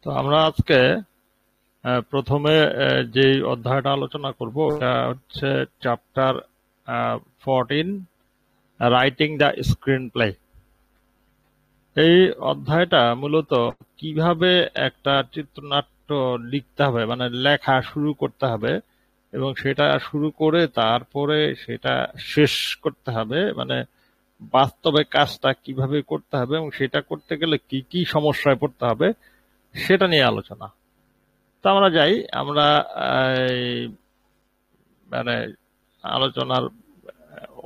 তো আমরা আজকে প্রথমে যে অধ্যায়টা আলোচনা করব এটা হচ্ছে chapter 14, writing the screen play. এই অধ্যায়টা মূলত কিভাবে একটা চিত্রনাট্য লিখতে হবে, মানে লেখা শুরু করতে হবে এবং সেটা শুরু করে তারপরে সেটা শেষ করতে হবে, মানে বাস্তবে কাজটা কিভাবে করতে হবে এবং সেটা করতে গেলে কি কি সমস্যায় পড়তে হবে সেটা নিয়ে আলোচনা। তো আমরা যাই, আমরা এই, মানে আলোচনার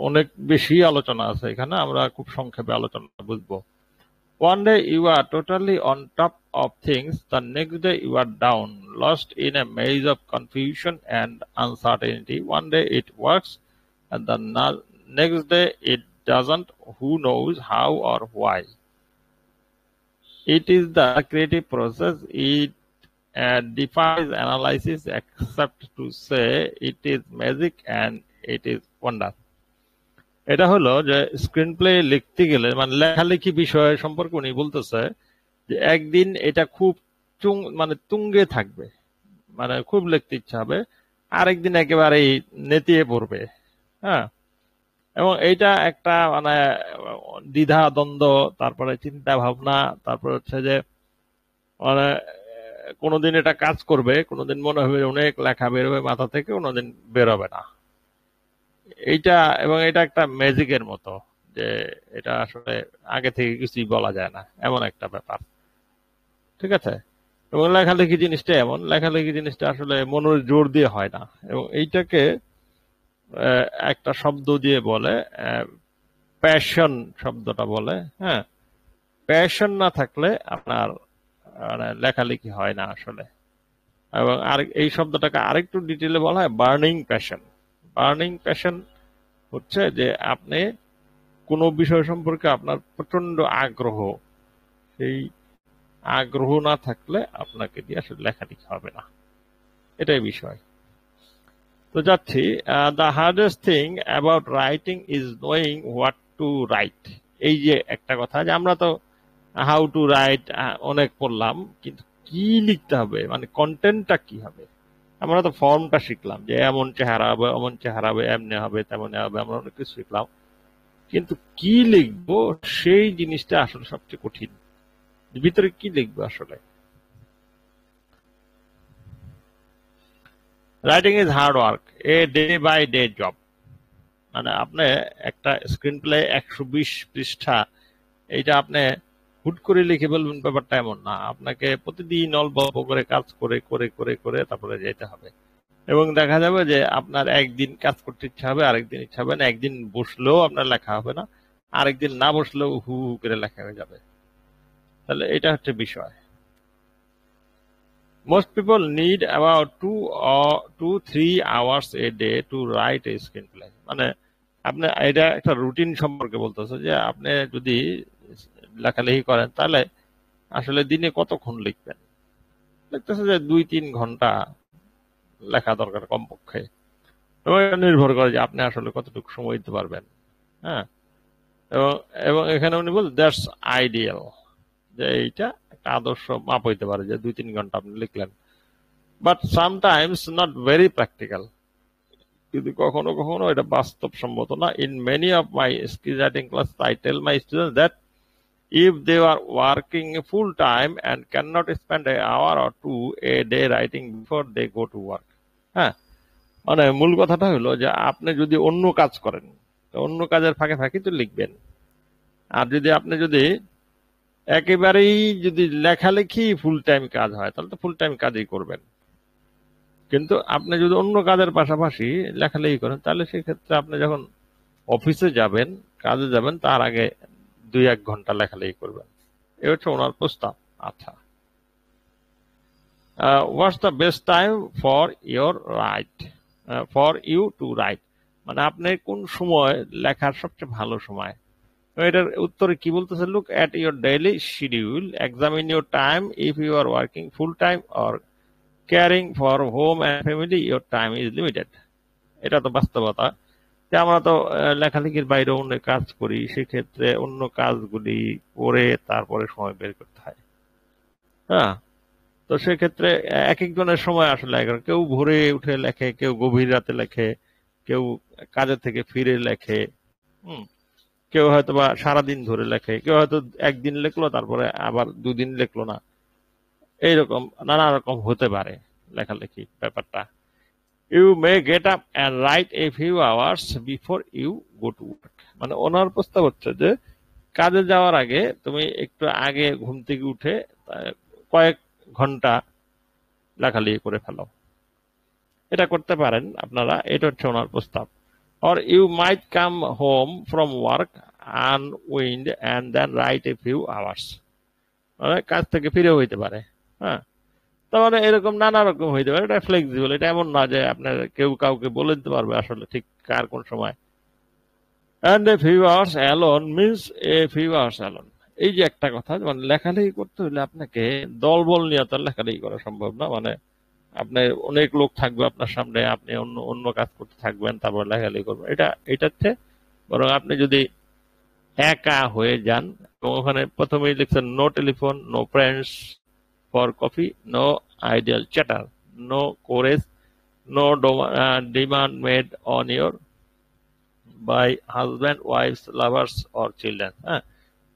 অনেক বেশি আলোচনা আছে এখানে, আমরা খুব সংক্ষেপে আলোচনা বুঝবো। One day you are totally on top of things, the next day you are down, lost in a maze of confusion and uncertainty. One day it works and the next day it doesn't. Who knows how or why? It is the creative process. It defies analysis except to say it is magic and it is wonder. এটা হলো যে screen play লিখতে গেলে, মানে লেখালেখি বিষয় সম্পর্কে উনি বলতেছে যে একদিন এটা খুব মানে তুঙ্গে থাকবে, মানে খুব লিখতে ইচ্ছা হবে, আরেকদিন একেবারেই নেতিয়ে পড়বে। হ্যাঁ, এবং এইটা একটা মানে দ্বিধা দ্বন্দ্ব, তারপরে চিন্তা ভাবনা, তারপরে হচ্ছে যে মানে কোনোদিন এটা কাজ করবে, কোনোদিন মনে হবে অনেক লেখা বেরোবে মাথা থেকে, কোনোদিন বেরোবে না। এইটা এবং এটা একটা ম্যাজিকের মতো, যে এটা আসলে আগে থেকে কিছুই বলা যায় না, এমন একটা ব্যাপার। ঠিক আছে, এবং লেখালেখি জিনিসটা এমন, লেখালেখি জিনিসটা আসলে মনের জোর দিয়ে হয় না, এবং এইটাকে একটা শব্দ দিয়ে বলে, প্যাশন শব্দটা বলে। হ্যাঁ, প্যাশন না থাকলে আপনার মানে লেখালেখি হয় না আসলে। এবং আর এই শব্দটাকে আরেকটু ডিটেলে বলা হয় বার্নিং প্যাশন। বার্নিং প্যাশন হচ্ছে যে আপনি কোনো বিষয় সম্পর্কে আপনার প্রচন্ড আগ্রহ, সেই আগ্রহ না থাকলে আপনাকে দিয়ে আসলে লেখালেখি হবে না, এটাই বিষয়। তো যাচ্ছি, the hardest thing about writing is knowing what to right. এই যে একটা কথা, যে আমরা তো হাউ টু রাইট অনেক পড়লাম, কিন্তু কি লিখতে হবে, মানে কন্টেন্টটা কি হবে। আমরা তো ফর্মটা শিখলাম যে এমন চেহারা হবে, অমন চেহারা হবে, এমনি হবে, তেমনি হবে, আমরা অনেক কিছু শিখলাম, কিন্তু কি লিখবো সেই জিনিসটা আসলে সবচেয়ে কঠিন। ভিতরে কি লিখবো আসলে। Writing is hard work, a day by day job. মানে আপনি একটা স্ক্রিন প্লে 120 পৃষ্ঠা, এইটা আপনি হুট করে লিখে বলবেন, ব্যাপারটা এমন না। আপনাকে প্রতিদিন অল্প অল্প করে কাজ করে করে করে করে তারপরে যেতে হবে, এবং দেখা যাবে যে আপনার একদিন কাজ করতে ইচ্ছা হবে, আরেকদিন ইচ্ছা হবে না, একদিন বসলেও আপনার লেখা হবে না, আরেকদিন না বসলেও হু হু করে লেখা হয়ে যাবে। তাহলে এটা হচ্ছে বিষয়। Most people need about 2 or 3 hours a day to write a screenplay. মানে আপনি এটা একটা রুটিন সম্পর্কে বলতেছে, যে আপনি যদি লেখালেখি করেন তাহলে আসলে দিনে কতক্ষণ লিখবেন। লিখতেছে যে 2-3 ঘন্টা লেখা দরকার কমপক্ষে, এবং এটা নির্ভর করে যে আপনি আসলে কতটুকু সময় দিতে পারবেন। হ্যাঁ, এবং এবং এখানে উনি বল দ্যাটস আইডিয়াল, যে এইটা একটা আদর্শ মাপ হইতে পারে যে 2-3 ঘন্টা আপনি লিখলেন, but sometimes not very practical. কিন্তু কখনো কখনো এটা বাস্তবসম্মত না। In many of my skill writing class I tell my students that if they are working full time and cannot spend an hour or two a day writing before they go to work. হ্যাঁ, মানে মূল কথাটা হলো যে আপনি যদি অন্য কাজ করেন, অন্য কাজের ফাঁকে ফাঁকে তো লিখবেন। আর যদি আপনি যদি একেবারেই যদি লেখালেখি ফুল টাইম কাজ হয়, তাহলে তো ফুল টাইম কাজই করবেন। কিন্তু আপনি যদি অন্য কাজের পাশাপাশি লেখালেখি করেন, তাহলে সেক্ষেত্রে আপনি যখন অফিসে যাবেন, কাজে যাবেন, তার আগে 2-1 ঘন্টা লেখালেখি করবেন। এ হচ্ছে ওনার প্রস্তাব। আচ্ছা, what's the best time for you to write, মানে আপনি কোন সময় লেখার সবচেয়ে ভালো সময়। এটার উত্তরে কি বলতেছে, look at your daily schedule, examine your time, if you are working full time or caring for home and family, your time is limited. এটা তো বাস্তবতা, যে আমরা তো লেখালেখির বাইরে অন্য কাজ করি, সেক্ষেত্রে অন্য কাজগুলি করে তারপরে সময় বের করতে হয়। হ্যাঁ, তো সেক্ষেত্রে এক একজনের সময় আসলে কেউ ভোরে উঠে লেখে, কেউ গভীর রাতে লেখে, কেউ কাজের থেকে ফিরে লেখে, হুম, কেউ হয়তো বা সারাদিন ধরে লেখে, কেউ হয়তো একদিন লিখলো তারপরে আবার দুদিন লিখলো না, এইরকম নানা রকম হতে পারে লেখালেখি ব্যাপারটা। You may get up and write a few hours before you go to work. মানে ওনার প্রস্তাব হচ্ছে যে কাজে যাওয়ার আগে তুমি একটু আগে ঘুম থেকে উঠে কয়েক ঘন্টা লেখালেখি করে ফেলো। এটা করতে পারেন আপনারা, এটা হচ্ছে ওনার প্রস্তাব। Or you might come home from work unwind and then write a few hours. মানে কাজ থেকে ফিরে হইতে পারে, হ্যাঁ। তার মানে এরকম নানা রকম হইতে পারে, এটা ফ্লেক্সিবল, এটা এমন না যে আপনার কেউ কাউকে বলে দিতে পারবে আসলে ঠিক কার কোন সময়। And a few hours alone means a few hours alone. এই যে একটা কথা, মানে লেখালেখি করতে হলে আপনাকে দলবল নিয়ে তো লেখালেখি করা সম্ভব না। মানে আপনি অনেক লোক থাকবে আপনার সামনে, আপনি অন্য অন্য কাজ করতে থাকবেন, তারপর লেখালেখি করবেন, এটাতে বরং আপনি যদি একা হয়ে যান এবং ওখানে প্রথমেই লিখছেন no telephone, no friends for coffee, no ideal chatter, no chores, no demand made on your by husband, wives, lovers or children. হ্যাঁ,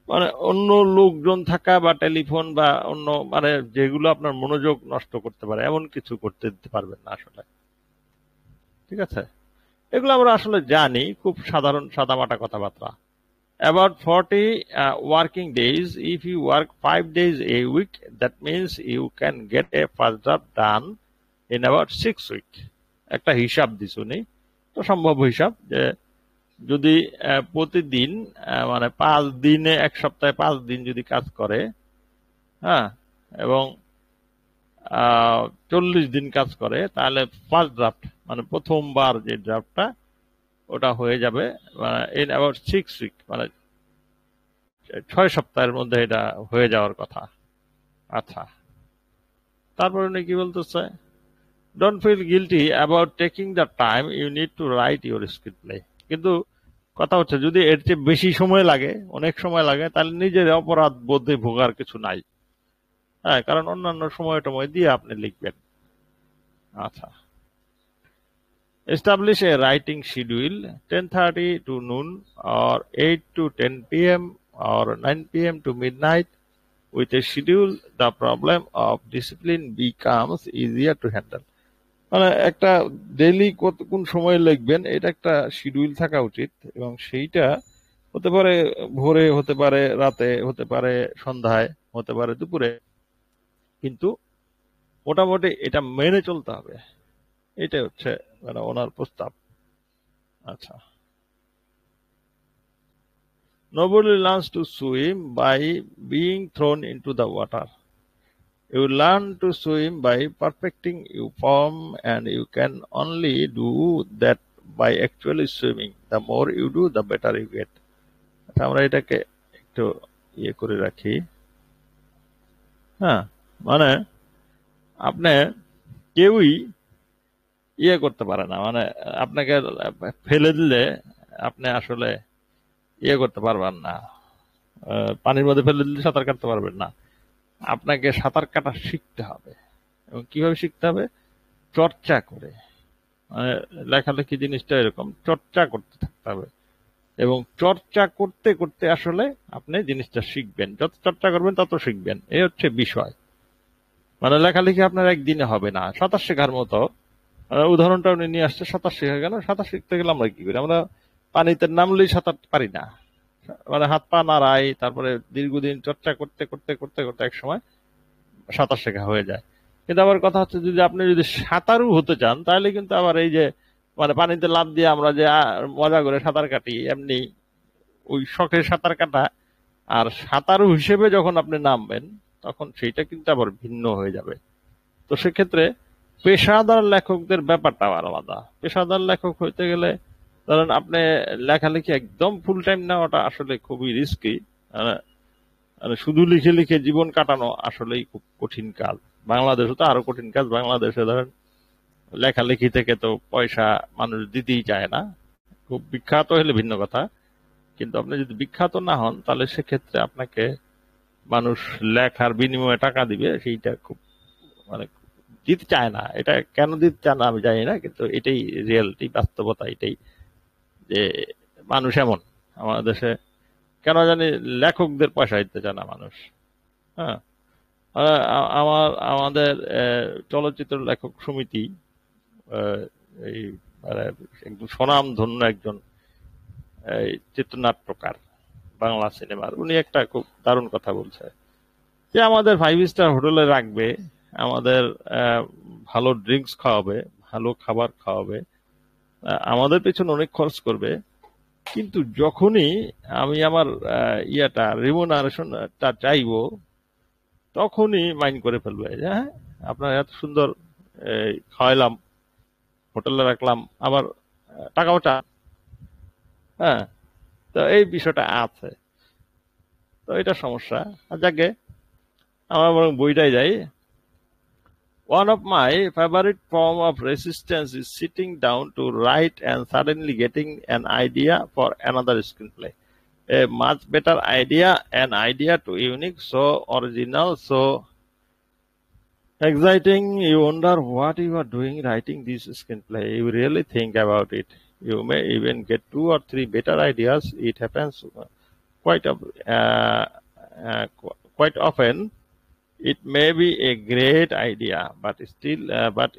মানে অন্য লোকজন থাকা বা টেলিফোন বা অন্য মানে যেগুলো আপনার মনোযোগ নষ্ট করতে পারে এমন কিছু করতে দিতে পারবেন না আসলে। ঠিক আছে, এগুলো আমরা আসলে জানি, খুব সাধারণ সাদামাটা কথাবার্তা। About 40 working days. If you work 5 days a week, that means you can get a first draft done in about 6 weeks. একটা হিসাব দিস উনি, তো সম্ভব হিসাব যে যদি প্রতিদিন মানে 5 দিনে, এক সপ্তাহে 5 দিন যদি কাজ করে, হ্যাঁ, এবং 40 দিন কাজ করে, তাহলে ফার্স্ট ড্রাফট মানে প্রথমবার যে ড্রাফটটা ওটা হয়ে যাবে ইন অ্যাবাউট 6 উইক, মানে 6 সপ্তাহের মধ্যে এটা হয়ে যাওয়ার কথা। আচ্ছা, তারপরে উনি কি বলতেছে, don't feel guilty about taking the time you need to write your script play. কিন্তু কথা হচ্ছে যদি এর চেয়ে বেশি সময় লাগে, অনেক সময় লাগে, তাহলে নিজের অপরাধ বোধে ভোগার কিছু নাই। হ্যাঁ, কারণ অন্যান্য সময় টময় দিয়ে আপনি লিখবেন। আচ্ছা, establish a writing schedule 10:30 to noon or 8 to 10 p.m. or 9 p.m. to midnight. With a schedule, the problem of discipline becomes easier to handle. মানে একটা ডেইলি কোন সময় লিখবেন এটা একটা শিডিউল থাকা উচিত, এবং সেইটা হতে পারে ভোরে, হতে পারে রাতে, হতে পারে সন্ধ্যায়, হতে পারে দুপুরে, কিন্তু মোটামুটি এটা মেনে চলতে হবে। এটাই হচ্ছে মানে ওনার প্রস্তাব। আচ্ছা, nobody learns to swim by being thrown into the water. You learn to swim by perfecting your form, and you can only do that by actually swimming. The more you do, the better you get. আচ্ছা, আমরা এটাকে একটু ইয়ে করে রাখি। হ্যাঁ, মানে আপনি কেউই ইয়ে করতে পারে না, মানে আপনাকে ফেলে দিলে আপনি আসলে ইয়ে করতে পারবেন না, পানির মধ্যে ফেলে দিলে সাঁতার কাটতে পারবেন না। আপনাকে সাঁতার কাটা শিখতে হবে, এবং কিভাবে শিখতে হবে, চর্চা করে। মানে লেখালেখি জিনিসটা এরকম, চর্চা করতে থাকতে হবে, এবং চর্চা করতে করতে আসলে আপনি জিনিসটা শিখবেন। যত চর্চা করবেন তত শিখবেন, এই হচ্ছে বিষয়। মানে লেখালেখি আপনার একদিনে হবে না। সাঁতার শেখার মতো উদাহরণটা উনি নিয়ে আসছে, সাঁতার শেখা গেল। সাঁতার শিখতে গেলে আমরা কি করি, আমরা পানিতে নামলেই সাঁতার পারি না, মানে হাত পা নাড়াই, তারপরে দীর্ঘদিন চর্চা করতে করতে করতে করতে এক সময় সাঁতার শেখা হয়ে যায়। কিন্তু আবার কথা হচ্ছে, যদি আপনি যদি সাঁতারু হতে চান, তাহলে কিন্তু আবার এই যে মানে পানিতে লাফ দিয়ে আমরা যে মজা করে সাঁতার কাটি, এমনি ওই শখের সাঁতার কাটা আর সাঁতারু হিসেবে যখন আপনি নামবেন, তখন সেইটা কিন্তু আবার ভিন্ন হয়ে যাবে। তো সেক্ষেত্রে পেশাদার লেখকদের ব্যাপারটা আবার আলাদা। পেশাদার লেখক হইতে গেলে ধরেন আপনি লেখালেখি একদম ফুল টাইম নেওয়াটা আসলে খুবই রিস্কি। মানে শুধু লিখে লিখে জীবন কাটানো আসলেই খুব কঠিন কাজ। বাংলাদেশে তো আরো কঠিন কাজ। বাংলাদেশে ধরেন লেখালেখি থেকে তো পয়সা মানুষ দিতেই চায় না। খুব বিখ্যাত হলে ভিন্ন কথা, কিন্তু আপনি যদি বিখ্যাত না হন, তাহলে সেক্ষেত্রে আপনাকে মানুষ লেখার বিনিময়ে টাকা দিবে, সেইটা খুব মানে দিতে চায় না। এটা কেন দিতে চায় না আমি জানি না, কিন্তু এটাই রিয়েলিটি, বাস্তবতা এটাই যে মানুষ এমন আমাদের দেশে। কেন জানি লেখকদের পয়সা দিতে চায় না মানুষ। হ্যাঁ, আমাদের চলচ্চিত্র লেখক সমিতি, আহ, এই মানে একদম স্বনামধন্য একজন এই চিত্রনাট্যকার বাংলা সিনেমার, উনি একটা খুব দারুণ কথা বলছে যে আমাদের 5 স্টার হোটেলে রাখবে, আমাদের আহ, ভালো ড্রিঙ্কস খাওয়াবে, ভালো খাবার খাওয়াবে, আমাদের পেছনে অনেক খরচ করবে, কিন্তু যখনই আমি আমার ইয়াটা রিমুনারেশনটা চাইবো, তখনই মাইন্ড করে ফেলবে যে হ্যাঁ, আপনার এত সুন্দর খাওয়াইলাম, হোটেলে রাখলাম, আবার টাকাও চান। হ্যাঁ, তো এই বিষয়টা আছে, তো এটা সমস্যা। আর যাকে আমার বরং বইটাই যাই। One of my favorite form of resistance is sitting down to write and suddenly getting an idea for another screenplay. A much better idea, an idea too unique, so original, so exciting. You wonder what you are doing writing this screenplay. You really think about it. You may even get 2 or 3 better ideas. It happens quite quite often. It may be a great idea, but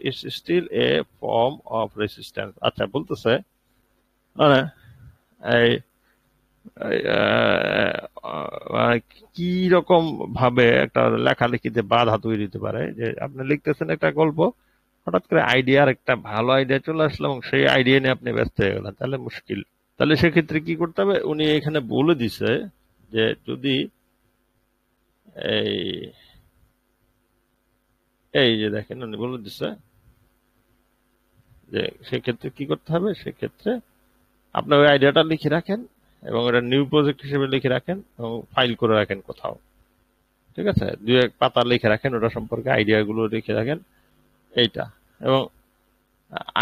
it's still a form of resistance. আচ্ছা, বলতেছে মানে এই এই, কি রকম ভাবে একটা লেখালেখিতে বাধা তৈরি হতে পারে, যে আপনি লিখতেছেন একটা গল্প, হঠাৎ করে আইডিয়ার একটা ভালো আইডিয়া চলে আসলো এবং সেই আইডিয়া নিয়ে আপনি ব্যস্ত হয়ে গেলেন, তাহলে মুশকিল। তাহলে সেক্ষেত্রে কি করতে হবে, উনি এখানে বলে দিছে যে যদি এই এই যে দেখেন উনি বলে দিছে যে সেক্ষেত্রে কি করতে হবে, সেক্ষেত্রে আপনি ওই আইডিয়াটা লিখে রাখেন এবং এটা নিউ প্রজেক্ট হিসেবে লিখে রাখেন এবং ফাইল করে রাখেন কোথাও। ঠিক আছে, 2-1 পাতা লিখে রাখেন, ওটা সম্পর্কে আইডিয়া গুলো লিখে রাখেন এইটা। এবং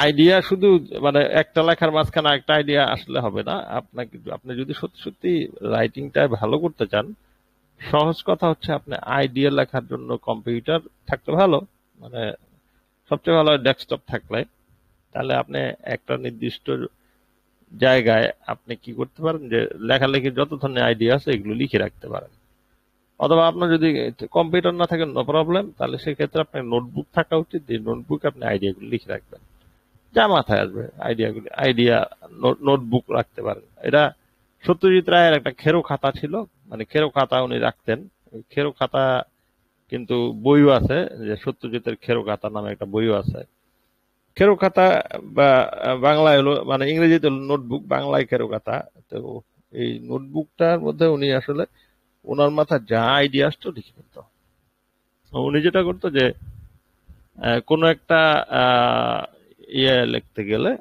আইডিয়া শুধু মানে একটা লেখার মাঝখানে একটা আইডিয়া আসলে হবে না, আপনাকে আপনি যদি সত্যি সত্যি রাইটিংটা ভালো করতে চান, সহজ কথা হচ্ছে আপনি আইডিয়া লেখার জন্য কম্পিউটার থাকতে ভালো, মানে সবচেয়ে ভালো ডেস্কটপ থাকলে, তাহলে আপনি একটা নির্দিষ্ট জায়গায় আপনি কি করতে পারেন যে লেখালেখির যত ধরনের আইডিয়া আছে এগুলো লিখে রাখতে পারেন। অথবা আপনার যদি কম্পিউটার না থাকে নো প্রবলেম, তাহলে সেক্ষেত্রে আপনার নোটবুক থাকা উচিত, এই নোটবুকে আপনি আইডিয়াগুলো লিখে রাখবেন, যা মাথায় আসবে আইডিয়াগুলি, আইডিয়া নোটবুক রাখতে পারেন। এটা সত্যজিৎ রায়ের একটা খেরো খাতা ছিল, মানে খেরো খাতা উনি রাখতেন। ওই খেরো খাতা কিন্তু বইও আছে, যে সত্যজিতের খেরো খাতা নামে একটা বইও আছে। খেরো খাতা বা বাংলায় হলো, মানে ইংরেজিতে হলো নোটবুক, বাংলায় খেরো খাতা। তো এই নোটবুকটার মধ্যে উনি আসলে ওনার মাথায় যা আইডিয়া আসতো লিখে ফেলত। উনি যেটা করতো যে কোনো একটা ইয়ে লিখতে গেলে,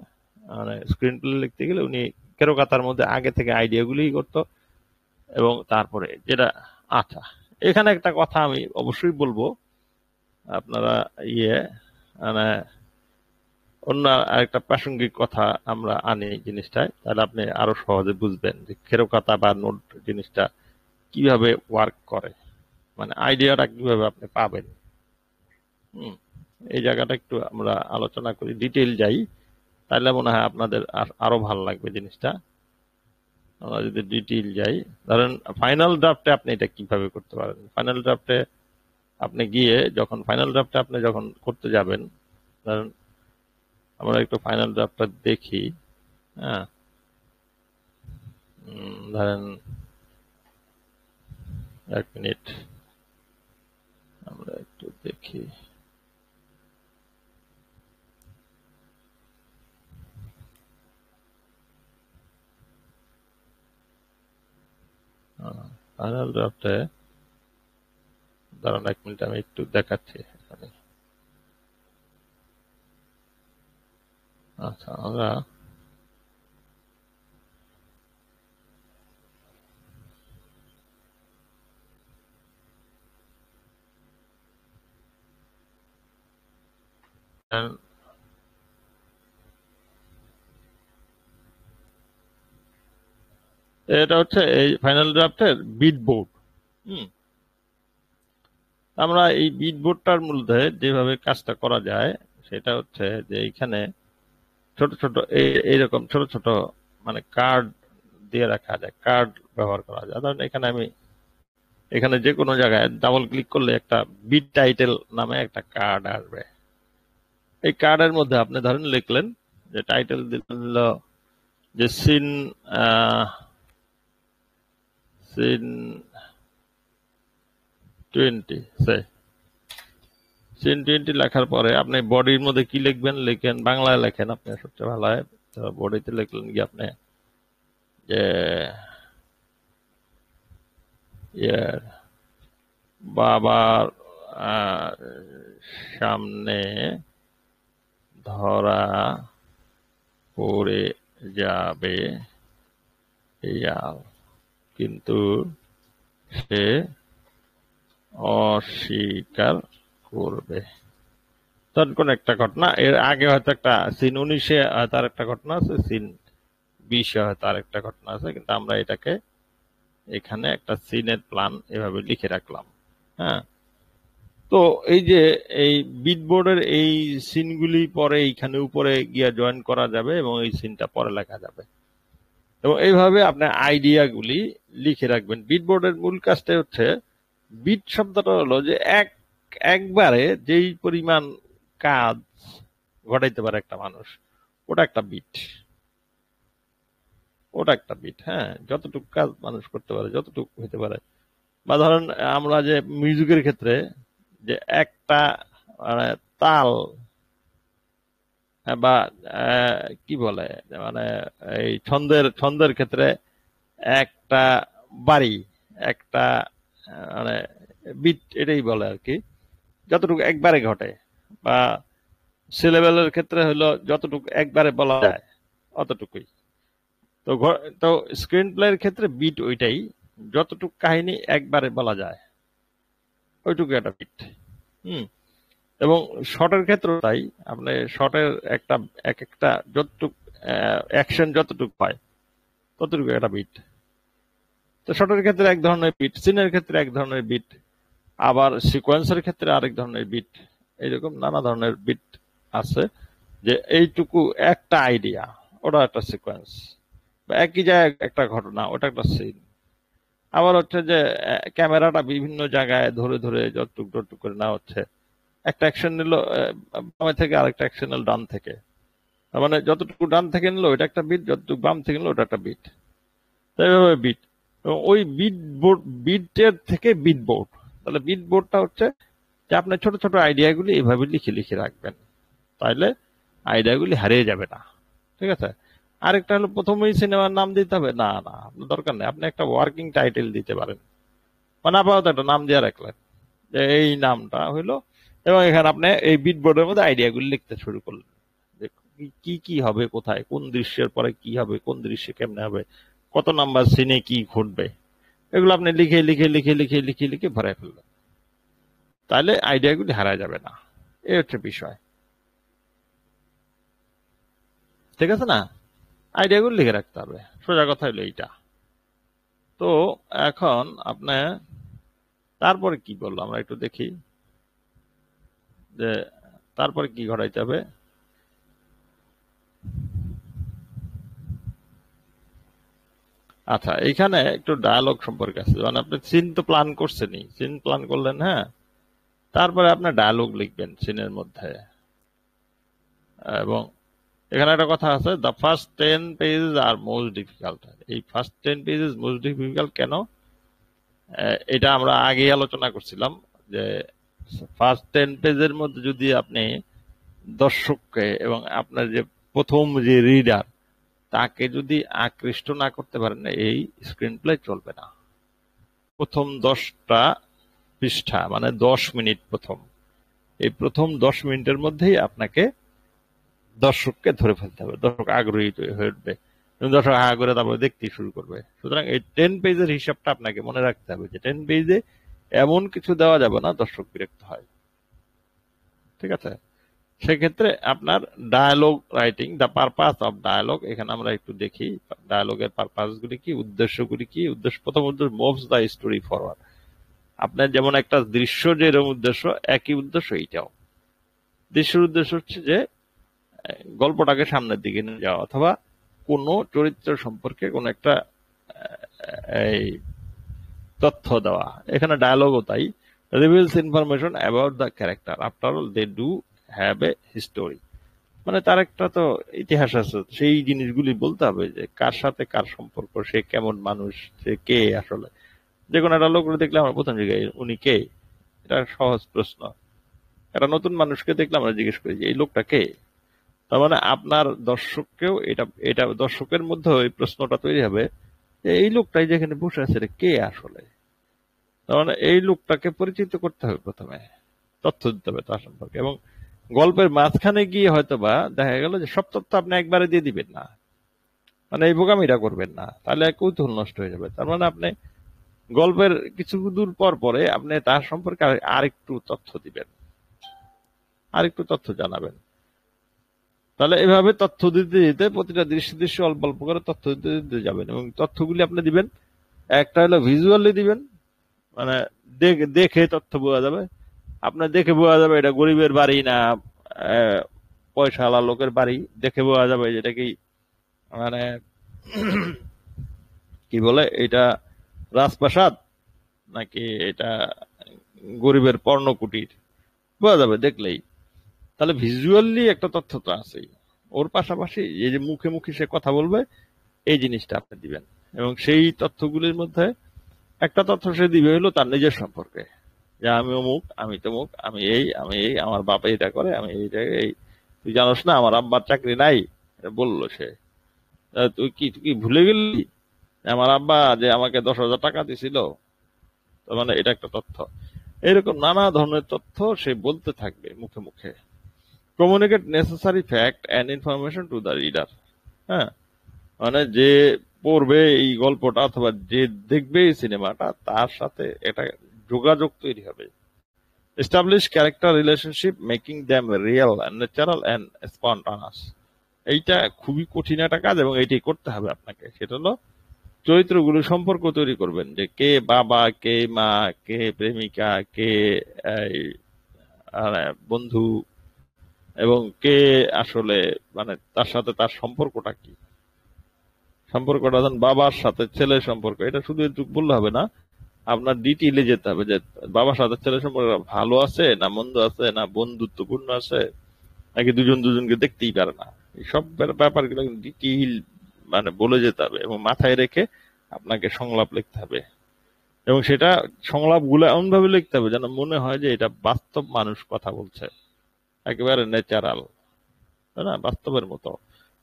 মানে স্ক্রিন প্লে লিখতে গেলে উনি খেরো খাতার মধ্যে আগে থেকে আইডিয়া গুলি করতো এবং তারপরে যেটা। আচ্ছা, এখানে একটা কথা আমি অবশ্যই বলবো, আপনারা ইয়ে মানে অন্য আরেকটা প্রাসঙ্গিক কথা আমরা আনি জিনিসটায়, তাহলে আপনি আরো সহজে বুঝবেন যে খেরোখাতা বা নোট জিনিসটা কিভাবে ওয়ার্ক করে, মানে আইডিয়াটা কিভাবে আপনি পাবেন। হুম, এই জায়গাটা একটু আমরা আলোচনা করি, ডিটেইল যাই, তাহলে মনে হয় আপনাদের আরো ভালো লাগবে জিনিসটা। আমরা যদি ডিটেইল যাই, ধরেন ফাইনাল ড্রাফটে আপনি এটা কিভাবে করতে পারেন। ফাইনাল ড্রাফটে আপনি গিয়ে যখন ফাইনাল ড্রাফটে আপনি যখন করতে যাবেন, ধরেন আমরা একটু ফাইনাল ড্রাফটটা দেখি। হ্যাঁ, ধরেন 1 মিনিট আমরা একটু দেখি। ফাইনাল ড্রাফটে ধরেন 1 মিনিট আমি একটু দেখাচ্ছি এখানে। আচ্ছা, আমরা এটা হচ্ছে এই ফাইনাল ড্রাফটের বিট বোর্ড। হুম, আমরা এই বিট বোর্ডটার মধ্যে যেভাবে কাজটা করা যায় সেটা হচ্ছে যে এইখানে ছোট ছোট এইরকম ছোট ছোট মানে কার্ড দিয়ে রাখা যায়, কার্ড ব্যবহার করা যায়। ধরেন এখানে আমি এখানে যে কোনো জায়গায় ডাবল ক্লিক করলে একটা বিট টাইটেল নামে একটা কার্ড আসবে। এই কার্ডের মধ্যে আপনি ধরেন লিখলেন যে টাইটেল দিল যে সিন সিন 20 সিন 20 লেখার পরে আপনি বডির মধ্যে কি লিখবেন, লিখেন বাংলায় লেখেন আপনি সবচেয়ে ভালো হয়। তো বডিতে লিখলেন কি আপনি যে ইয়ার বাবার সামনে ধরা পড়ে যাবে ইয়াল, কিন্তু সে অস্বীকার করবে। তখন কোন একটা ঘটনা, এর আগে হয়তো একটা সিন 19-এ হয়তো আর একটা ঘটনা আছে, সিন 20-এ হয়তো আর একটা ঘটনা আছে, কিন্তু আমরা এটাকে এখানে একটা সিনের প্ল্যান এভাবে লিখে রাখলাম। হ্যাঁ, তো এই যে এই বিটবোর্ডের এই সিনগুলি পরে এইখানে উপরে গিয়ে জয়েন করা যাবে এবং এই সিনটা পরে লেখা যাবে, এবং এইভাবে আপনার আইডিয়াগুলি লিখে রাখবেন। বিটবোর্ডের মূল কাজটা হচ্ছে, বিট শব্দটা হলো যে একবারে যেই পরিমাণ কাজ ঘটাইতে পারে একটা মানুষ, ওটা একটা বিট, ওটা একটা বিট। হ্যাঁ, যতটুকু কাজ মানুষ করতে পারে, যতটুকু হইতে পারে। বা ধরেন আমরা যে মিউজিকের ক্ষেত্রে যে একটা মানে তাল বা কি বলে মানে এই ছন্দের ছন্দের ক্ষেত্রে একটা বাড়ি, একটা মানে বিট, এটাই বলে আর কি, যতটুকু একবারে ঘটে। বা সিলেবেলের ক্ষেত্রে হলো যতটুকু একবারে বলা যায় অতটুকুই। তো তো স্ক্রিন প্লের ক্ষেত্রে বিট ওইটাই, যতটুকু কাহিনী একবারে বলা যায় ওইটুকু একটা বিট। হুম, এবং শর্টের ক্ষেত্রে তাই, আপনি শর্টের একটা এক একটা যতটুক অ্যাকশন যতটুকু হয় ততটুকু একটা বিট। তো শর্টের ক্ষেত্রে এক ধরনের বিট, সিনের ক্ষেত্রে এক ধরনের বিট, আবার সিকোয়েন্সের ক্ষেত্রে আরেক ধরনের বিট। এইরকম নানা ধরনের বিট আছে। যে এইটুকু একটা আইডিয়া, ওটা একটা সিকোয়েন্স। বা একই জায়গায় একটা ঘটনা, ওটা একটা সিন। আবার হচ্ছে যে ক্যামেরাটা বিভিন্ন জায়গায় ধরে ধরে যতটুক যতটুক করে নেওয়া হচ্ছে, একটা অ্যাকশন নিল বামে থেকে, আরেকটা অ্যাকশন নিল ডান থেকে, তার মানে যতটুকু ডান থেকে নিল ওটা একটা বিট, যতটুকু বাম থেকে নিল ওটা একটা বিট। তাই এইভাবে বিট, এবং ওই বিট বোর্ড, বিটের থেকে বিট বোর্ড। তাহলে বিট বোর্ডটা হচ্ছে যে আপনার ছোট ছোট আইডিয়াগুলি এইভাবে লিখে লিখে রাখবেন, তাইলে আইডিয়াগুলি হারিয়ে যাবে না। ঠিক আছে। আরেকটা হলো প্রথমেই সিনেমার নাম দিতে হবে না, না আপনার দরকার নেই, আপনি একটা ওয়ার্কিং টাইটেল দিতে পারেন, মানে আপাতত একটা নাম দিয়ে রাখলেন যে এই নামটা হইলো, এবং এখানে আপনি এই বিট বোর্ডের মধ্যে আইডিয়াগুলি লিখতে শুরু করলেন যে কি কি হবে, কোথায় কোন দৃশ্যের পরে কি হবে, কোন দৃশ্যে কেমনে হবে, কত নাম্বার সিনে কি ঘটবে, এগুলো আপনি লিখে লিখে লিখে লিখে লিখে লিখে ভরে ফেলবেন, তাহলে আইডিয়াগুলি হারা যাবে না। এই হচ্ছে বিষয়। ঠিক আছে না, আইডিয়াগুলো লিখে রাখতে হবে, সোজা কথা হলো এইটা। তো এখন আপনি তারপরে কি বললো আমরা একটু দেখি যে তারপরে কি ঘটাইতে হবে। আচ্ছা, এইখানে একটু ডায়ালগ সম্পর্কে আছে। মানে আপনি সিন তো প্ল্যান করছেনই, সিন প্ল্যান করলেন, হ্যাঁ, তারপরে আপনার ডায়ালগ লিখবেন সিনের মধ্যে। এবং এখানে একটা কথা আছে, the first 10 pages are most difficult. এই ফার্স্ট 10 পেজেস মোস্ট ডিফিকাল্ট কেন, এটা আমরা আগেই আলোচনা করছিলাম যে ফার্স্ট 10 পেজের মধ্যে যদি আপনি দর্শককে এবং আপনার যে প্রথম যে রিডার তাকে যদি আকৃষ্ট না করতে পারেন, এই স্ক্রিন প্লে চলবে না। প্রথম 10টা পৃষ্ঠা মানে 10 মিনিট, এই প্রথম 10 মিনিটের মধ্যেই আপনাকে দর্শককে ধরে ফেলতে হবে, দর্শক আগ্রহী হয়ে উঠবে এবং দর্শক হা করে তারপরে দেখতে শুরু করবে। সুতরাং এই 10 পেজের হিসাবটা আপনাকে মনে রাখতে হবে যে 10 পেজে এমন কিছু দেওয়া যাবে না দর্শক বিরক্ত হয়। ঠিক আছে। সেক্ষেত্রে আপনার dialogue writing, the purpose of dialogue, এখানে আমরা একটু দেখি ডায়ালগের পারপাস গুলি কি, উদ্দেশ্যগুলি কি। উদ্দেশ্য, প্রথম উদ্দেশ্য মুভস দ্য স্টোরি ফরওয়ার্ড। আপনার যেমন একটা দৃশ্য যেরকম উদ্দেশ্য, একই উদ্দেশ্য এইটাও। দৃশ্যের উদ্দেশ্য হচ্ছে যে গল্পটাকে সামনের দিকে নিয়ে যাওয়া, অথবা কোনো চরিত্র সম্পর্কে কোনো একটা এই তথ্য দেওয়া। এখানে ডায়ালগও তাই, reveals information about the character after all they do have a history. মানে তার একটা তো ইতিহাস আছে, সেই জিনিসগুলি বলতে হবে, যে কার সাথে কার সম্পর্ক, সে কেমন মানুষ, সে কে আসলে। যে কোনো একটা লোক দেখলে আমরা প্রথম জিজ্ঞাসা, উনি কে? এটা সহজ প্রশ্ন। একটা নতুন মানুষকে দেখলে আমরা জিজ্ঞেস করি যে এই লোকটা কে। তার মানে আপনার দর্শককেও এটা এটা দর্শকের মধ্যে ওই প্রশ্নটা তৈরি হবে যে এই লোকটাই যেখানে বসে আছে, এটা কে আসলে। তার মানে এই লোকটাকে পরিচিত করতে হবে প্রথমে, তথ্য দিতে হবে তার সম্পর্কে। এবং গল্পের মাঝখানে গিয়ে হয়তো বা দেখা গেল যে সব তথ্য আপনি একবারে দিয়ে দিবেন না, মানে এই বোকামিটা করবেন না, তাহলে কৌতূহল নষ্ট হয়ে যাবে। তার মানে আপনি গল্পের কিছু দূর পর পরে আপনি তার সম্পর্কে আরেকটু তথ্য দিবেন, আরেকটু তথ্য জানাবেন। তাহলে এভাবে তথ্য দিতে দিতে প্রতিটা দৃশ্য দৃশ্য অল্প অল্প করে তথ্য দিতে দিতে যাবেন। এবং তথ্যগুলি আপনি দিবেন, একটা হলো ভিজুয়ালি দিবেন, মানে দেখে তথ্য বোঝা যাবে। আপনার দেখে বোঝা যাবে এটা গরিবের বাড়ি না পয়সাওয়ালা লোকের বাড়ি। দেখে বোঝা যাবে যেটা কি মানে কি বলে এটা রাজপ্রাসাদ নাকি এটা গরিবের পর্ণকুটির, বোঝা যাবে দেখলেই। তাহলে ভিজুয়ালি একটা তথ্য তো আছেই, ওর পাশাপাশি এই যে মুখে মুখে সে কথা বলবে, এই জিনিসটা আপনি দিবেন। এবং সেই তথ্যগুলির মধ্যে একটা তথ্য সে দিবে হলো তার নিজের সম্পর্কে, যে আমি অমুক, আমি তমুক, আমি এই আমার বাবা এটা করে, আমি এইটা এই, তুই জানোস না আমার আব্বার চাকরি নাই, এটা বললো সে। তুই কি ভুলে গেলি আমার আব্বা যে আমাকে 10,000 টাকা দিছিল? তার মানে এটা একটা তথ্য। এরকম নানা ধরনের তথ্য সে বলতে থাকবে মুখে মুখে। Communicate necessary fact and information to the reader. হ্যাঁ, মানে যে পড়বে এই গল্পটা অথবা যে দেখবে এই সিনেমাটা, তার সাথে এটা যোগাযোগ তৈরি হবে। Establish character relationship making them real and natural and spontaneous. এইটা খুবই কঠিন একটা কাজ এবং এইটাই করতে হবে আপনাকে। সেটা হলো চরিত্রগুলো সম্পর্ক তৈরি করবেন, যে কে বাবা, কে মা, কে প্রেমিকা, কে এই, বন্ধু, এবং কে আসলে মানে তার সাথে তার সম্পর্কটা কি। সম্পর্কটা ধরেন বাবার সাথে ছেলের সম্পর্ক, এটা শুধু একটু বললে হবে না, আপনার ডিটেইলে যেতে হবে যে বাবার সাথে ছেলের সম্পর্ক ভালো আছে না মন্দ আছে না বন্ধুত্বপূর্ণ আছে নাকি দুজন দুজনকে দেখতেই পারে না। এইসব ব্যাপারগুলো ডিটেইল মানে বলে যেতে হবে এবং মাথায় রেখে আপনাকে সংলাপ লিখতে হবে। এবং সেটা সংলাপগুলো এমন ভাবে লিখতে হবে যেন মনে হয় যে এটা বাস্তব মানুষ কথা বলছে, একেবারে ন্যাচারাল, তাই না, বাস্তবের মতো।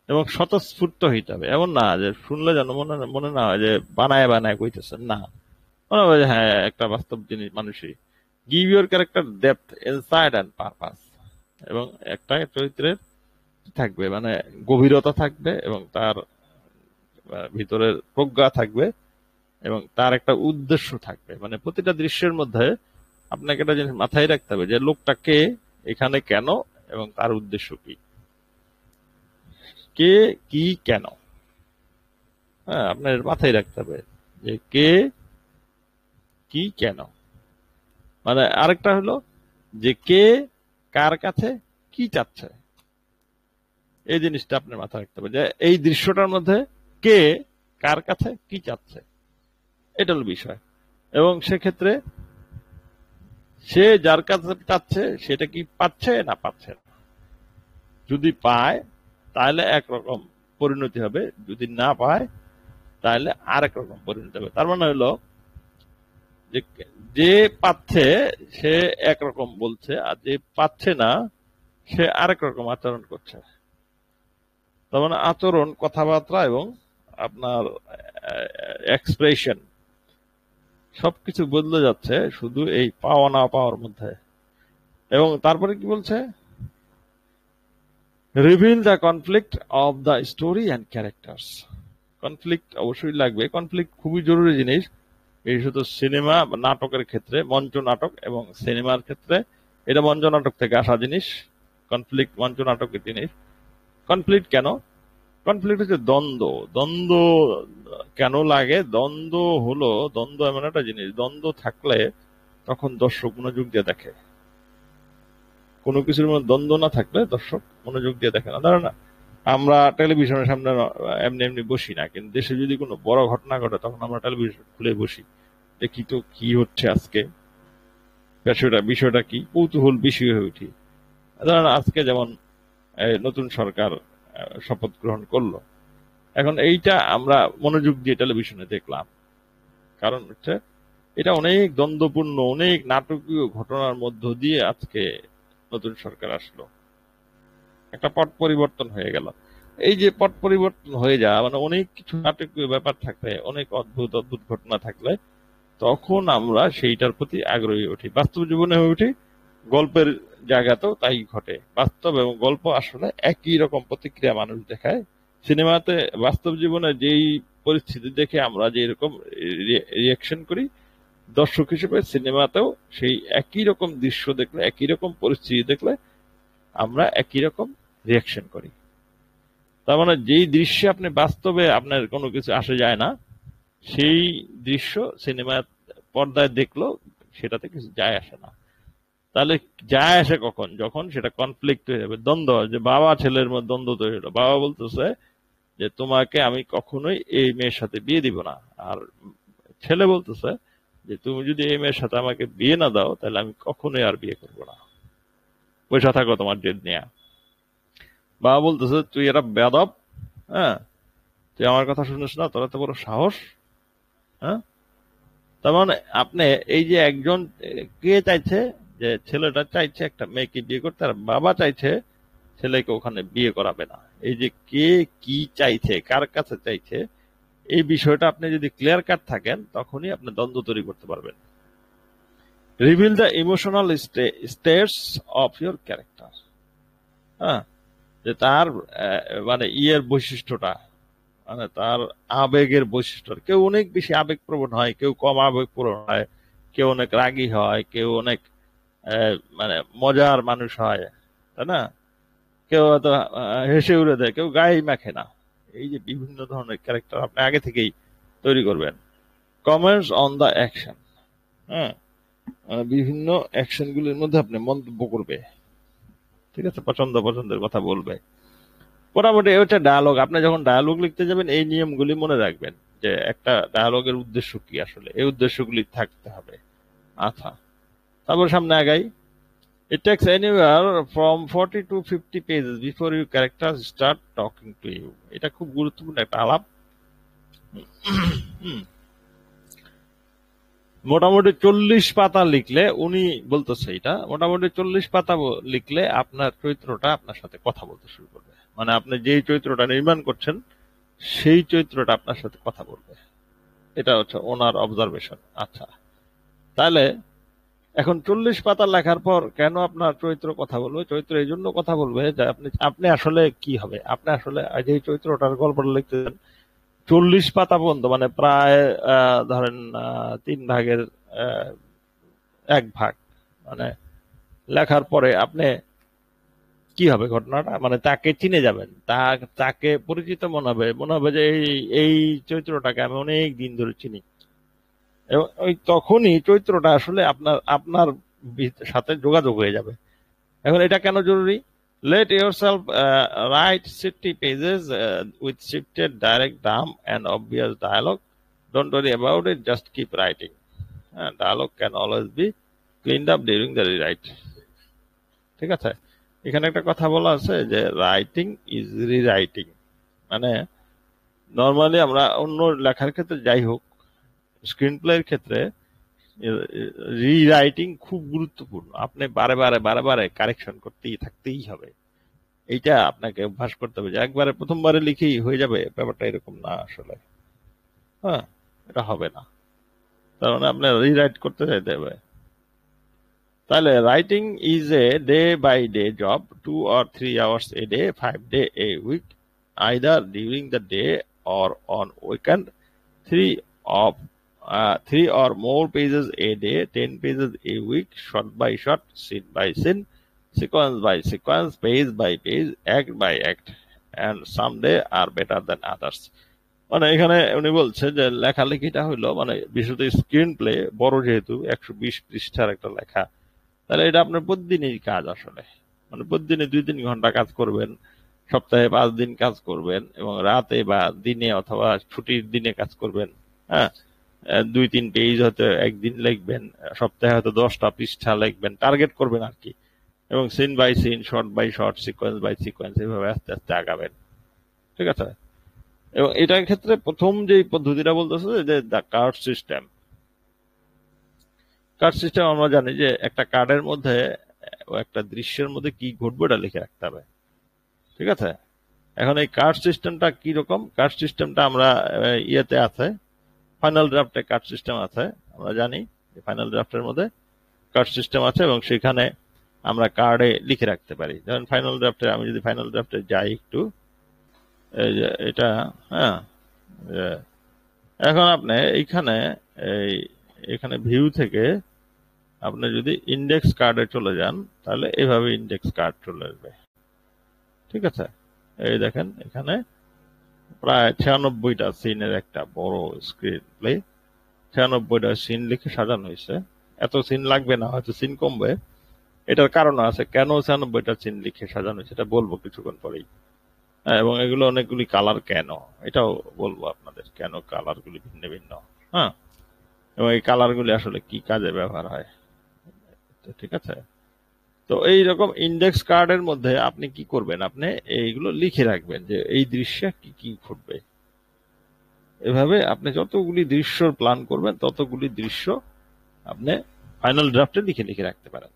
এবং স্বতঃস্ফূর্ত হইতে হবে, এমন না যে শুনলে যেন মনে মনে না হয় যে বানায় বানায় কইতেছেন, না, মনে হবে যে হ্যাঁ একটা বাস্তব জিনিস মানুষই। Give your character depth, insight and purpose. এবং একটা চরিত্রের থাকবে মানে গভীরতা থাকবে এবং তার ভিতরের প্রজ্ঞা থাকবে এবং তার একটা উদ্দেশ্য থাকবে। মানে প্রতিটা দৃশ্যের মধ্যে আপনাকে একটা জিনিস মাথায় রাখতে হবে যে লোকটা কে, এখানে কেন, এবং তার উদ্দেশ্য কি। কে, কি, কেন। হ্যাঁ, আপনার মাথায় রাখতে হবে যে কে, কি, কেন। মানে আরেকটা হলো যে কে কার কাছে কি চাচ্ছে, এই জিনিসটা আপনার মাথায় রাখতে হবে যে এই দৃশ্যটার মধ্যে কে কার কাছে কি চাচ্ছে, এটা হলো বিষয়। এবং সেক্ষেত্রে সে যার কাছে চাচ্ছে সেটা কি পাচ্ছে না পাচ্ছে না। যদি পায় তাহলে একরকম পরিণতি হবে, যদি না পায় তাহলে আরেক রকম পরিণতি হবে। তার মানে হলো যে যে পাচ্ছে সে একরকম বলছে, আর যে পাচ্ছে না সে আরেক রকম আচরণ করছে। তার মানে আচরণ, কথাবার্তা এবং আপনার এক্সপ্রেশন সবকিছু বদলে যাচ্ছে শুধু এই পাওয়া না পাওয়ার মধ্যে। এবং তারপরে কি বলছে, reveal the conflict of the story and characters. Conflict অবশ্যই লাগবে, কনফ্লিক্ট খুবই জরুরি জিনিস। এই শুধু সিনেমা বা নাটকের ক্ষেত্রে, মঞ্চ নাটক এবং সিনেমার ক্ষেত্রে, এটা মঞ্চ নাটক থেকে আসা জিনিস, কনফ্লিক্ট মঞ্চ নাটকের জিনিস। কনফ্লিক্ট কেন? কনফ্লিক্ট হচ্ছে দ্বন্দ্ব। দ্বন্দ্ব কেন লাগে? দ্বন্দ্ব হলো, দ্বন্দ্ব এমন একটা জিনিস, দ্বন্দ্ব থাকলে তখন দর্শক মনোযোগ দিয়ে দেখে। কোনো কিছুর মধ্যে দ্বন্দ্ব না থাকলে দর্শক মনোযোগ দিয়ে দেখে না। ধরেন আমরা টেলিভিশনের সামনে এমনি এমনি বসি না, কিন্তু দেশে যদি কোনো বড় ঘটনা ঘটে তখন আমরা টেলিভিশন খুলে বসি, দেখি তো কি হচ্ছে আজকে, বিষয়টা কি, কৌতূহল বিষয় হয়ে উঠি। ধরেন আজকে যেমন নতুন সরকার শপথ গ্রহণ করলো, এখন এইটা আমরা মনোযোগ দিয়ে টেলিভিশনে দেখলাম, কারণ হচ্ছে এটা অনেক দ্বন্দ্বপূর্ণ, অনেক নাটকীয় ঘটনার মধ্য দিয়ে আজকে নতুন সরকার আসলো, একটা পট পরিবর্তন হয়ে গেল। এই যে পট পরিবর্তন হয়ে যাওয়া মানে অনেক কিছু নাটকীয় ব্যাপার থাকলে, অনেক অদ্ভুত অদ্ভুত ঘটনা থাকলে তখন আমরা সেইটার প্রতি আগ্রহী উঠি। বাস্তব জীবনে হয়ে উঠি, গল্পের জায়গাতেও তাই ঘটে। বাস্তব এবং গল্প আসলে একই রকম প্রতিক্রিয়া মানুষ দেখায়। সিনেমাতে বাস্তব জীবনে যেই পরিস্থিতি দেখে আমরা যেরকম রিয়াকশন করি, দর্শক হিসেবে সিনেমাতেও সেই একই রকম দৃশ্য দেখলে, একই রকম পরিস্থিতি দেখলে আমরা একই রকম রিয়াকশন করি। তার মানে যেই দৃশ্যে আপনি বাস্তবে আপনার কোনো কিছু আসে যায় না, সেই দৃশ্য সিনেমা পর্দায় দেখলেও সেটাতে কিছু যায় আসে না। তাহলে যায় আসে কখন? যখন সেটা কনফ্লিক্ট হয়ে যাবে, দ্বন্দ্ব, যে বাবা ছেলের মধ্যে দ্বন্দ্ব তৈরি হলো। বাবা বলতেছে যে তোমাকে আমি কখনোই এই মেয়ের সাথে বিয়ে দিব না, আর ছেলে বলতেছে যে তুমি যদি এই মেয়ের সাথে আমাকে বিয়ে না দাও তাহলে আমি কখনোই আর বিয়ে করবো না, পয়সা থাকো তোমার জেদ নিয়ে। বাবা বলতেছে তুই এটা বেয়াদব, হ্যাঁ, তুই আমার কথা শুনিস না, তোর এত বড় সাহস, হ্যাঁ। তার মানে আপনি এই যে একজন কে চাইছে, যে ছেলেটা চাইছে একটা মেয়েকে বিয়ে করতে, আর বাবা চাইছে ছেলেকে ওখানে বিয়ে করাবে না। এই যে কে কি চাইছে, কার কাছে চাইছে, এই বিষয়টা আপনি যদি ক্লিয়ার কাট থাকেন তখনই আপনি দ্বন্দ্ব তৈরি করতে পারবেন। Reveal the emotional states of your character, হ্যাঁ, যে তার মানে ইয়ের বৈশিষ্ট্যটা, মানে তার আবেগের বৈশিষ্ট্য। কেউ অনেক বেশি আবেগপ্রবণ হয়, কেউ কম আবেগপ্রবণ হয়, কেউ অনেক রাগী হয়, কেউ অনেক মানে মজার মানুষ হয়, তাই না? কেউ হয়তো হেসে উড়ে দেয়, কেউ গায়ে মাখে না। এই যে বিভিন্ন ধরনের ক্যারেক্টার আপনি আগে থেকেই তৈরি করবেন। কমেন্টস অন দ্য অ্যাকশন, হ্যাঁ, মানে বিভিন্ন অ্যাকশন গুলির মধ্যে আপনি মন্তব্য করবে, ঠিক আছে, পছন্দের কথা বলবে। মোটামুটি এটা ডায়ালগ। আপনি যখন ডায়ালগ লিখতে যাবেন এই নিয়মগুলি মনে রাখবেন, যে একটা ডায়ালগের উদ্দেশ্য কি, আসলে এই উদ্দেশ্যগুলি থাকতে হবে। আচ্ছা, তারপর সামনে আগাই। It takes anywhere from 40 to 50 pages before your characters start talking to you. এটা খুব গুরুত্বপূর্ণ একটা আলাপ। মোটামুটি 40 পাতা লিখলে, উনি বলতেছে এটা, মোটামুটি 40 পাতা লিখলে আপনার চরিত্রটা আপনার সাথে কথা বলতে শুরু করবে। মানে আপনি যেই চরিত্রটা নির্মাণ করছেন সেই চরিত্রটা আপনার সাথে কথা বলবে। এটা হচ্ছে ওনার অবজারভেশন। আচ্ছা, তাহলে এখন 40 পাতা লেখার পর কেন আপনার চরিত্র কথা বলবে? চরিত্র এই জন্য কথা বলবে যে আপনি আসলে কি হবে, আপনি আসলে যে চরিত্রটার গল্পটা লিখতেছেন 40 পাতা পর্যন্ত, মানে প্রায় ধরেন 3 ভাগের 1 ভাগ, মানে লেখার পরে আপনি কি হবে ঘটনাটা, মানে তাকে চিনে যাবেন, তাকে পরিচিত মনে হবে যে এই চরিত্রটাকে আমি অনেক দিন ধরে চিনি। এবং ওই তখনই চরিত্রটা আসলে আপনার সাথে যোগাযোগ হয়ে যাবে। এখন এটা কেন জরুরি? Let yourself write 60 pages with shifted direct dumb and obvious dialogue. Don't worry about it, just keep writing. Dialogue can always be cleaned up during the rewrite. ঠিক আছে, এখানে একটা কথা বলা আছে যে রাইটিং ইজ রিরাইটিং। মানে নর্মালি আমরা অন্য লেখার ক্ষেত্রে যাই হোক, স্ক্রিন প্লের ক্ষেত্রে রিরাইটিং খুব গুরুত্বপূর্ণ। আপনি বারে বারে কারেকশন থাকতেই হবে। এইটা আপনাকে অভ্যাস করতে হবে, যে একবারে প্রথমবারে লিখেই হয়ে যাবে, ব্যাপারটা এরকম না আসলে। হ্যাঁ, এটা হবে না, তার মানে আপনার রিরাইট করতে চাইতে হবে। তাহলে writing is a day by day job, 2 or 3 hours a day, 5 days a week, either during the day or on weekend. 3 or more pages a day, 10 pages a week, shot by shot, scene by scene, sequence by sequence, page by page, act by act, and some days are better than others. মানে এখানে উনি বলছে যে লেখালেখিটা হইলো মানে বিশেষত screen play বড়, যেহেতু 120 পৃষ্ঠার একটা লেখা, তাহলে এটা আপনার প্রতিদিনই কাজ আসলে। মানে প্রতিদিনে 2-3 ঘন্টা কাজ করবেন, সপ্তাহে 5 দিন কাজ করবেন, এবং রাতে বা দিনে অথবা ছুটির দিনে কাজ করবেন। হ্যাঁ, 2-3 পেজ হয়তো একদিন লিখবেন, সপ্তাহে হয়তো 10টা পৃষ্ঠা লিখবেন, টার্গেট করবেন আর কি। এবং scene by scene, shot by shot, sequence by sequence এভাবে আস্তে আস্তে আগাবেন। ঠিক আছে? এবং এটার ক্ষেত্রে প্রথম যে পদ্ধতিটা বলতেছে যে the card system. Card system আমরা জানি যে একটা কার্ডের মধ্যে একটা দৃশ্যের মধ্যে কি ঘটবে এটা লিখে রাখতে হবে। ঠিক আছে? এখন এই কার্ড সিস্টেমটা কি রকম? কার্ড সিস্টেমটা আমরা ইয়েতে আছে, ফাইনাল ড্রাফটে কার্ড সিস্টেম আছে। আমরা জানি যে ফাইনাল ড্রাফটের মধ্যে কার্ড সিস্টেম আছে, এবং সেখানে আমরা কার্ডে লিখে রাখতে পারি। যেমন ফাইনাল ড্রাফটে, আমি যদি ফাইনাল ড্রাফটে যাই একটু, এই যে এটা, হ্যাঁ, এখন আপনি এইখানে এই এখানে ভিউ থেকে আপনি যদি ইন্ডেক্স কার্ডে চলে যান, তাহলে এইভাবে ইন্ডেক্স কার্ড চলে আসবে। ঠিক আছে? এই দেখেন এখানে প্রায় 96টা সিনের একটা বড় স্ক্রিন প্লে, 96টা সিন লিখে সাজানো হয়েছে। এত সিন লাগবে না, হয়তো সিন কমবে। এটার কারণ আছে কেন 96টা সিন লিখে সাজানো হয়েছে, এটা বলবো কিছুক্ষণ পরেই। হ্যাঁ, এবং এগুলো অনেকগুলি কালার কেন, এটাও বলবো আপনাদের, কেন কালার গুলি ভিন্ন ভিন্ন। হ্যাঁ, এবং এই কালার গুলি আসলে কি কাজে ব্যবহার হয়। তো ঠিক আছে, তো এইরকম ইন্ডেক্স কার্ডের মধ্যে আপনি কি করবেন, আপনি এইগুলো লিখে রাখবেন যে এই দৃশ্যে কি কি ঘটবে। এভাবে আপনি যতগুলি দৃশ্য প্ল্যান করবেন ততগুলি দৃশ্য আপনি ফাইনাল ড্রাফটে লিখে লিখে রাখতে পারেন।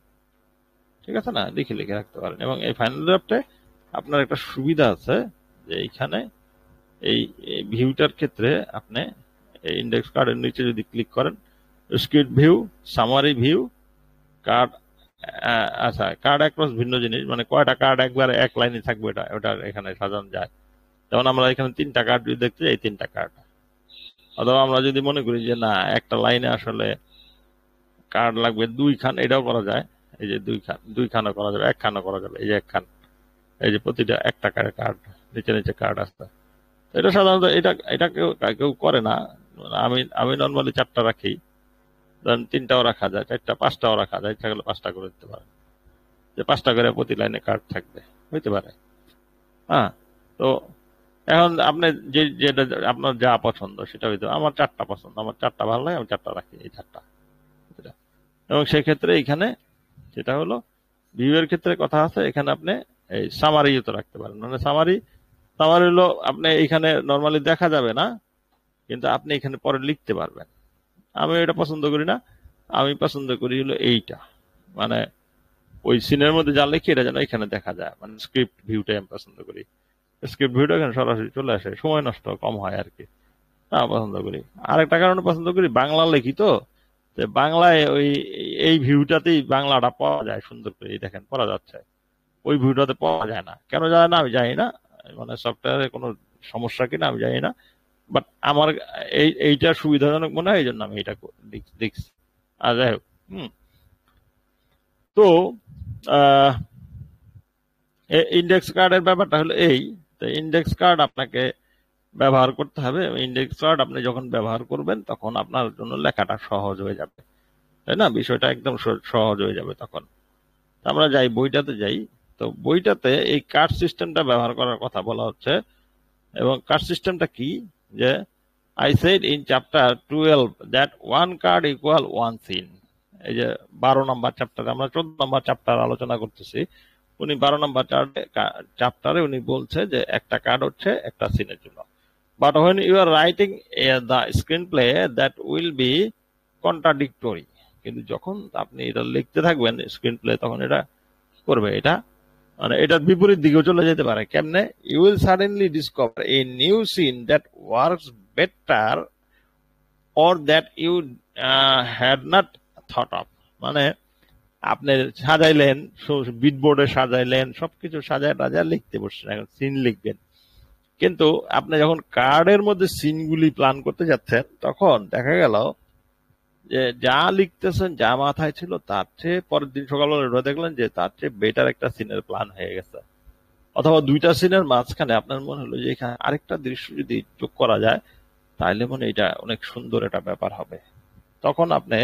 ঠিক আছে না? লিখে লিখে রাখতে পারেন। এবং এই ফাইনাল ড্রাফটে আপনার একটা সুবিধা আছে যে এইখানে এই ভিউটার ক্ষেত্রে আপনি ইন্ডেক্স কার্ডের নিচে যদি ক্লিক করেন, script view, summary view, card, আচ্ছা, কার্ড অ্যাক্রস ভিন্ন জিনিস, মানে কয়টা কার্ড একবারে এক লাইনে থাকবে ওটা এখানে সাজানো যায়। যেমন আমরা এখানে 3টা কার্ড যদি দেখতে চাই, 3টা কার্ড। অথবা আমরা যদি মনে করি যে না, একটা লাইনে আসলে কার্ড লাগবে 2 খান, এটাও করা যায়। এই যে 2 খানও করা যাবে, 1 খানও করা যাবে। এই যে 1 খান, এই যে প্রতিটা 1 টাকার কার্ড, নিচে নিচে কার্ড আসছে। এটা সাধারণত এটা এটা কেউ কেউ করে না। আমি আমি নর্মালি 4টা রাখি, ধরেন 3টাও রাখা যায়, 4টা, 5টাও রাখা যায়, ইচ্ছা করলে 5টা করে দিতে পারে, যে 5টা করে প্রতি লাইনে কার্ড থাকবে, হইতে পারে। হ্যাঁ, তো এখন আপনি যেটা আপনার যা পছন্দ সেটা হইতে, আমার 4টা পছন্দ, আমার 4টা ভালো লাগে, আমি 4টা রাখি, এই 4টা। এবং সেক্ষেত্রে এখানে যেটা হলো ভিউ এর ক্ষেত্রে কথা আছে, এখানে আপনি এই সামারি তো রাখতে পারেন। মানে সামারি সামারি হলো আপনি এখানে নর্মালি দেখা যাবে না, কিন্তু আপনি এখানে পরে লিখতে পারবেন। আমি এটা পছন্দ করি না, আমি পছন্দ করি হলো এইটা, মানে ওই সিনের মধ্যে যা লিখি এটা যেন এখানে দেখা যায়, মানে স্ক্রিপ্ট ভিউটাই আমি পছন্দ করি। স্ক্রিপ্ট ভিউটা এখানে সরাসরি চলে আসে, সময় নষ্ট কম হয় আর কি, তা পছন্দ করি। আরেকটা কারণে পছন্দ করি, বাংলা লিখি তো, বাংলায় ওই এই ভিউটাতেই বাংলাটা পাওয়া যায় সুন্দর করে। এই দেখেন পড়া যাচ্ছে, ওই ভিউটাতে পাওয়া যায় না। কেন যায় না আমি জানি না, মানে সফটওয়্যারে কোনো সমস্যা কিনা আমি জানি না, বাট আমার এইটা সুবিধাজনক মনে হয়, এই জন্য আমি এটা দেখছি। আর যাই হোক, তো ইন্ডেক্স কার্ডের ব্যাপারটা হলো এই। তো ইন্ডেক্স কার্ড আপনাকে ব্যবহার করতে হবে। ইন্ডেক্স কার্ড আপনি যখন ব্যবহার করবেন তখন আপনার জন্য লেখাটা সহজ হয়ে যাবে, তাই না? বিষয়টা একদম সহজ হয়ে যাবে তখন। আমরা যাই বইটাতে যাই, তো বইটাতে এই কার্ড সিস্টেমটা ব্যবহার করার কথা বলা হচ্ছে। এবং কার্ড সিস্টেমটা কি, যে I said in chapter 12 that one card equal one scene. এই যে 12 নম্বর চ্যাপ্টারে, আমরা 14 নম্বর চ্যাপ্টার আলোচনা করতেছি, উনি 12 নম্বর চ্যাপ্টারে উনি বলছে যে একটা কার্ড হচ্ছে একটা সিনের জন্য। But when you are writing the screenplay that will be contradictory. কিন্তু যখন আপনি এটা লিখতে থাকবেন স্ক্রিন প্লে, তখন এটা করবে, এটা মানে এটার বিপরীত দিকেও চলে যেতে পারে। কেমনে? You will suddenly discover a new scene that works better or that you had not thought of. মানে আপনি সাজাইলেন, বিটবোর্ডে সাজাইলেন, সবকিছু সাজায় টাজায় লিখতে বসছেন, এখন সিন লিখবেন, কিন্তু আপনি যখন কার্ডের মধ্যে সিনগুলি প্ল্যান করতে যাচ্ছেন, তখন দেখা গেল যে যা লিখতেছেন, যা মাথায় ছিল, তার চেয়ে পরের দিন সকালবেলা দেখলেন যে তার চেয়ে বেটার একটা সিনের প্ল্যান হয়ে গেছে। অথবা দুইটা সিনের মাঝখানে আপনার মনে হলো যে এখানে আরেকটা দৃশ্য যদি যোগ করা যায় তাহলে মনে এটা অনেক সুন্দর একটা ব্যাপার হবে, তখন আপনি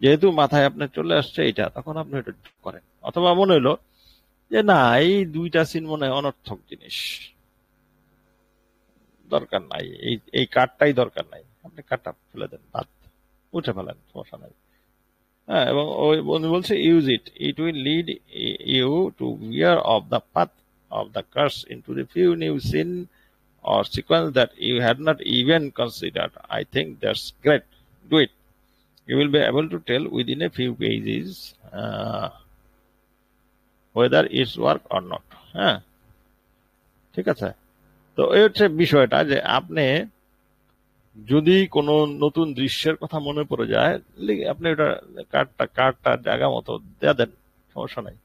যেহেতু মাথায় আপনার চলে আসছে এটা, তখন আপনি এটা যোগ করেন। অথবা মনে হলো যে না, এই দুইটা সিন মনে হয় অনর্থক জিনিস, দরকার নাই, এই এই কার্ডটাই দরকার নাই, আপনি কার্ডটা ফেলে দেন, বাদ, উঠে ফেলেন, সমস্যা নাই। হ্যাঁ, এবং ওই বন্ধু বলছে use it, it will lead you to veer off the path of the course into the few new scene or sequence that you had not even considered. I think that's great. Do it. You will be able to tell within a few pages whether it's work or not. হ্যাঁ, ঠিক আছে। তো এই হচ্ছে বিষয়টা, যে আপনি যদি কোনো নতুন দৃশ্যের কথা মনে পড়ে যায়, আপনি ওটা কার্ডটা জায়গা মতো দেয়া দেন, সমস্যা নাই।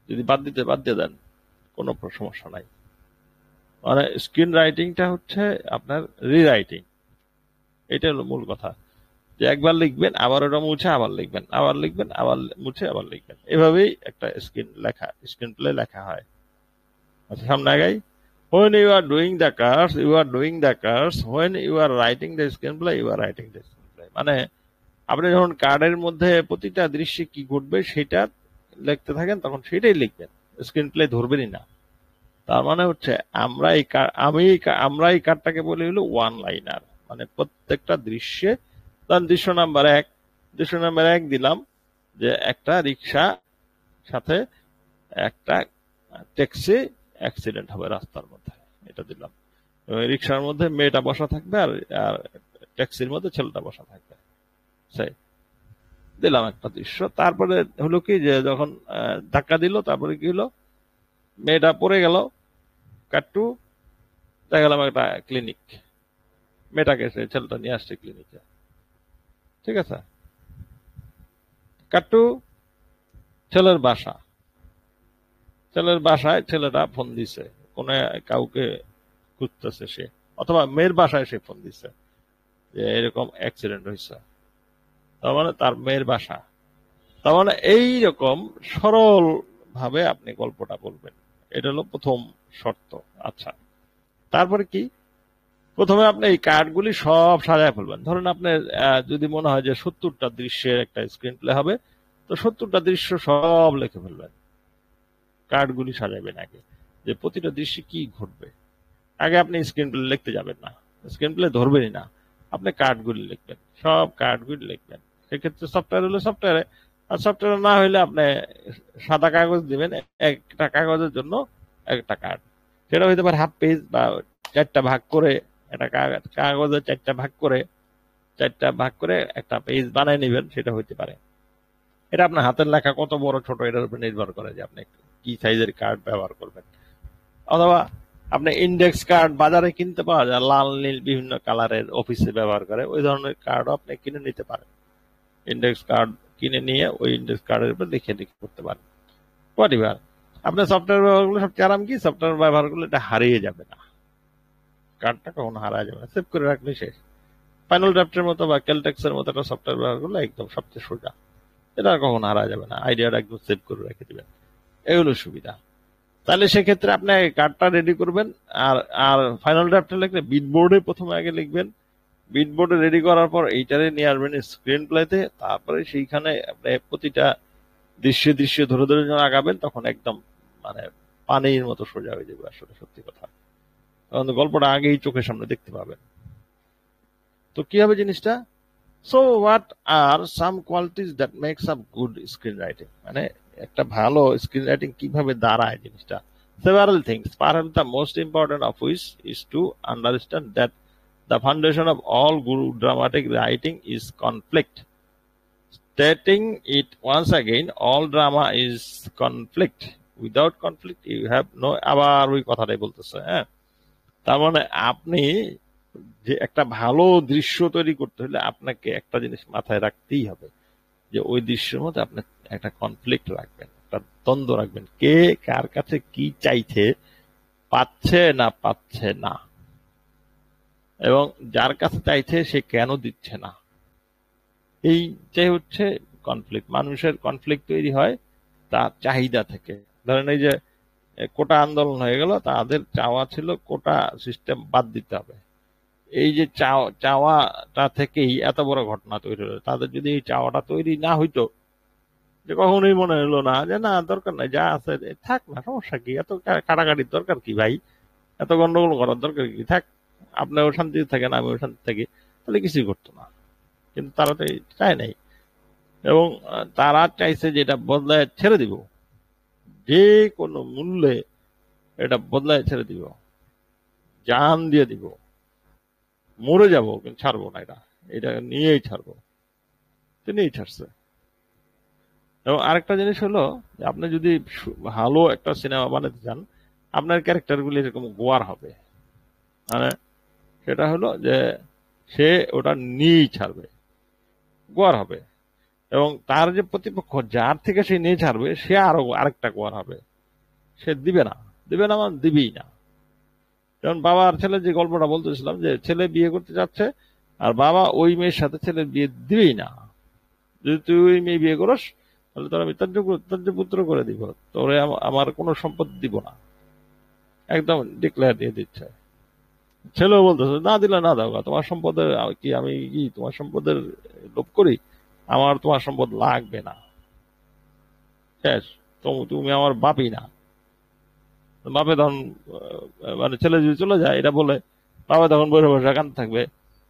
যদি বাদ দিয়ে দেন, কোনো সমস্যা নাই। মানে স্ক্রিন রাইটিংটা হচ্ছে আপনার রিরাইটিং, এটা হলো মূল কথা। যে একবার লিখবেন, আবার ওটা মুছে আবার লিখবেন, আবার লিখবেন, আবার মুছে আবার লিখবেন, এভাবেই একটা স্ক্রিন প্লে লেখা হয়। আচ্ছা, সামনে আগাই। When you are doing the cards, you are doing the cards. When you are writing the screenplay, you are writing the screenplay. মানে আপনি যখন কার্ডের মধ্যে প্রতিটা দৃশ্যে কি ঘটবে সেটা লিখতে থাকেন, তখন সেটাই লিখবেন, স্ক্রিন প্লে ধরবেনই না। তার মানে হচ্ছে আমরা এই কার্ডটাকে বলি হলো ওয়ান লাইনার। মানে প্রত্যেকটা দৃশ্যে, ধরেন দৃশ্য নাম্বার এক দিলাম যে একটা রিক্সা সাথে একটা ট্যাক্সি অ্যাক্সিডেন্ট হবে রাস্তার মধ্যে, এটা দিলাম। রিক্সার মধ্যে মেয়েটা বসা থাকবে, আর ট্যাক্সির মধ্যে ছেলেটা বসা থাকবে, সেই দিলাম একটা দৃশ্য। তারপরে হলো কি, যে যখন ধাক্কা দিল, তারপরে কি হলো, মেয়েটা পড়ে গেল, কাট্টু, দেখা গেলাম একটা ক্লিনিক, মেয়েটাকে ছেলেটা নিয়ে আসছে ক্লিনিকে, ঠিক আছে। কাট্টু, ছেলের বাসায় ছেলেটা ফোন দিছে, কোন কাউকে খুঁজতেছে সে, অথবা মেয়ের বাসায় সে ফোন দিছে যে এরকম অ্যাক্সিডেন্ট হয়েছে, তার মানে তার মেয়ের বাসা। তার মানে এইরকম সরল ভাবে আপনি গল্পটা বলবেন, এটা হলো প্রথম শর্ত। আচ্ছা, তারপরে কি, প্রথমে আপনি এই কার্ডগুলি সব সাজায় ফেলবেন। ধরুন আপনার যদি মনে হয় যে 70টা দৃশ্যের একটা স্ক্রিন প্লে হবে, তো 70টা দৃশ্য সব লিখে ফেলবেন, কার্ডগুলি সাজাবেন আগে, যে প্রতিটা দৃশ্যে কি ঘটবে। আগে আপনি স্ক্রিন প্লে লিখতে যাবেন না, স্ক্রিন প্লে ধরবেনই না, আপনি কার্ডগুলি লিখবেন, সব কার্ডগুলি লিখবেন। সেক্ষেত্রে সফটওয়্যার হলে সফটওয়্যারে, আর সফটওয়্যার না হলে আপনি সাদা কাগজ দিবেন, একটা কাগজের জন্য একটা কার্ড। সেটা হইতে পারে হাফ পেজ, বা চারটা ভাগ করে, একটা কাগজে চারটা ভাগ করে একটা পেজ বানায় নেবেন, সেটা হইতে পারে। এটা আপনার হাতের লেখা কত বড় ছোট এটার উপর নির্ভর করে যে আপনি কি সাইজের কার্ড ব্যবহার করবেন। অথবা আপনি ইন্ডেক্স কার্ড বাজারে কিনতে পাওয়া যায়, লাল নীল বিভিন্ন কালারের, অফিসে ব্যবহার করে, ওই ধরনের কার্ডও আপনি কিনে নিতে পারেন। ইন্ডেক্স কার্ড কিনে নিয়ে ওই ইন্ডেক্স কার্ডের উপর লিখে করতে পারেন। হোয়াটএভার আপনার সফটওয়্যার ব্যবহার করলে সবচেয়ে আরাম কি, সফটওয়্যার ব্যবহার করলে এটা হারিয়ে যাবে না, কার্ডটা কখনো হারায় যাবে না, সেভ করে রাখলে শেষ। ফাইনাল ড্রাফটের মতো বা ক্যালটেক্সের মতো একটা সফটওয়্যার ব্যবহার করলে একদম সবচেয়ে সোজা, এটা কখনো হারা যাবে না, আইডিয়াটা একদম সেভ করে রেখে দিবেন, এগুলো সুবিধা। তাহলে সেক্ষেত্রে আপনি কার্ডটা রেডি করবেন। আর আর ফাইনাল ড্রাফটে লিখলে বিটবোর্ডে প্রথমে আগে লিখবেন, বিটবোর্ডে রেডি করার পর এইটারে নিয়ে আসবেন স্ক্রিন প্লেতে, তারপরে সেইখানে আপনি প্রতিটা দৃশ্যে ধরে ধরে যখন আগাবেন, তখন একদম মানে পানির মতো সোজা হয়ে যাবে, আসলে সত্যি কথা, তখন গল্পটা আগেই চোখের সামনে দেখতে পাবেন। তো কি হবে জিনিসটা, so what are some qualities that makes up good screen writing, মানে একটা ভালো স্ক্রিন রাইটিং কিভাবে দাঁড়ায় জিনিসটা। Several things, perhaps the most important of which is to understand that the foundation of all good dramatic writing is conflict. Stating it once again, all drama is conflict. Without conflict, you have no. আবার ওই কথাটাই বলতেছে, হ্যাঁ। তার মানে আপনি যে একটা ভালো দৃশ্য তৈরি করতে হলে আপনাকে একটা জিনিস মাথায় রাখতেই হবে, যে ওই দৃশ্যের মধ্যে আপনি একটা কনফ্লিক্ট রাখবেন, একটা দ্বন্দ্ব রাখবেন, কে কার কাছে কি চাইছে, পাচ্ছে না, এবং যার কাছে চাইছে সে কেন দিচ্ছে না, এইটাই হচ্ছে কনফ্লিক্ট। মানুষের কনফ্লিক্ট তৈরি হয় তার চাহিদা থেকে। ধরেন এই যে কোটা আন্দোলন হয়ে গেল, তাদের চাওয়া ছিল কোটা সিস্টেম বাদ দিতে হবে। এই যে চাওয়াটা থেকেই এত বড় ঘটনা তৈরি হলো। তাদের যদি এই চাওয়াটা তৈরি না হইতো, যে কখনোই মনে হলো না যে না দরকার নাই, যা আছে থাক না, সমস্যা কি, এত কাটাকাটির দরকার কি ভাই, এত গন্ডগোল করার দরকার কি, থাক, আপনিও শান্তিতে থাকেন আমিও শান্তি থাকি, তাহলে কিছুই করতো না। কিন্তু তারা তো চায় নাই, এবং তারা চাইছে যে এটা বদলায় ছেড়ে দিব, যে কোনো মূল্যে এটা বদলায় ছেড়ে দিব, জান দিয়ে দিব, মরে যাব কিন্তু ছাড়বো না, এটা নিয়েই ছাড়বো। তিনিই ছাড়ছে। এবং আরেকটা জিনিস হলো যে আপনি যদি ভালো একটা সিনেমা বানাতে চান, আপনার ক্যারেক্টার গুলি এরকম গোয়ার হবে, মানে সেটা হলো যে সে ওটা নিয়েই ছাড়বে, গোয়ার হবে। এবং তার যে প্রতিপক্ষ যার থেকে সে নিয়ে ছাড়বে, সে আরো আরেকটা গোয়ার হবে, সে দিবে না, দিবে না মানে দিবেই না। যেমন বাবা আর ছেলে যে গল্পটা বলতেছিলাম, যে ছেলে বিয়ে করতে যাচ্ছে আর বাবা ওই মেয়ের সাথে ছেলের বিয়ে দিবেই না। যদি তুই ওই মেয়ে বিয়ে করস, তাহলে তোর আমি ত্যায্য পুত্র করে দিব, তোরে আমার কোনো সম্পদ দিব না, একদম ডিক্লেয়ার দিয়ে দিচ্ছে। ছেলেও বলতেছে না দিলে না দাও, তোমার সম্পদের কি আমি কি তোমার সম্পদের লোভ করি, আমার তোমার সম্পদ লাগবে না, শেষ, তুমি আমার বাপই না। বাপে তখন মানে ছেলে যদি চলে যায় এটা বলে, বাবা তখন বসে বসে কাঁদতে থাকবে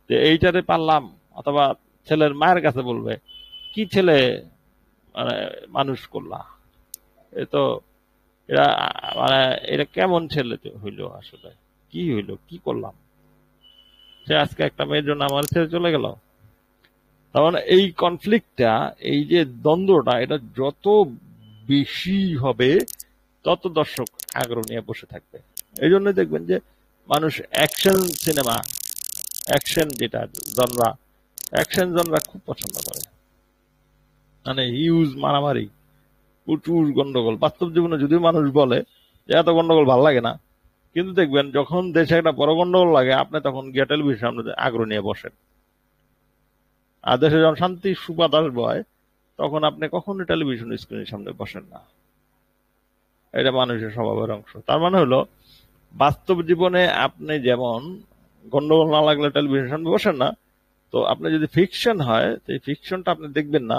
যে এইটারে পারলাম, অথবা ছেলের মায়ের কাছে বলবে কি ছেলে মানে মানুষ করলা, এ তো এরা মানে এটা কেমন ছেলে হইলো, আসলে কি হইলো, কি করলাম, সে আজকে একটা মেয়ের জন্য আমার ছেড়ে চলে গেল। তার মানে এই কনফ্লিক্টটা, এই যে দ্বন্দ্বটা, এটা যত বেশি হবে তত দর্শক আগ্রহ নিয়ে বসে থাকবে। এই জন্য দেখবেন যে মানুষ অ্যাকশন সিনেমা, অ্যাকশন যেটা জনরা, অ্যাকশন জনরা খুব পছন্দ করে, মানে হিউজ মারামারি, প্রচুর গন্ডগোল। বাস্তব জীবনে যদিও মানুষ বলে যে এত গন্ডগোল ভালো লাগে না, কিন্তু দেখবেন যখন দেশে একটা বড় গন্ডগোল লাগে, আপনি তখন গিয়ে টেলিভিশন সামনে আগ্রহ নিয়ে বসেন। আর দেশে যখন শান্তি সুবাতাস বয়, তখন আপনি কখনো টেলিভিশন স্ক্রিনের সামনে বসেন না। এটা মানুষের স্বভাবের অংশ। তার মানে হলো বাস্তব জীবনে আপনি যেমন গন্ডগোল না লাগলে টেলিভিশন সামনে বসেন না, তো আপনি যদি ফিকশন হয়, এই ফিকশনটা আপনি দেখবেন না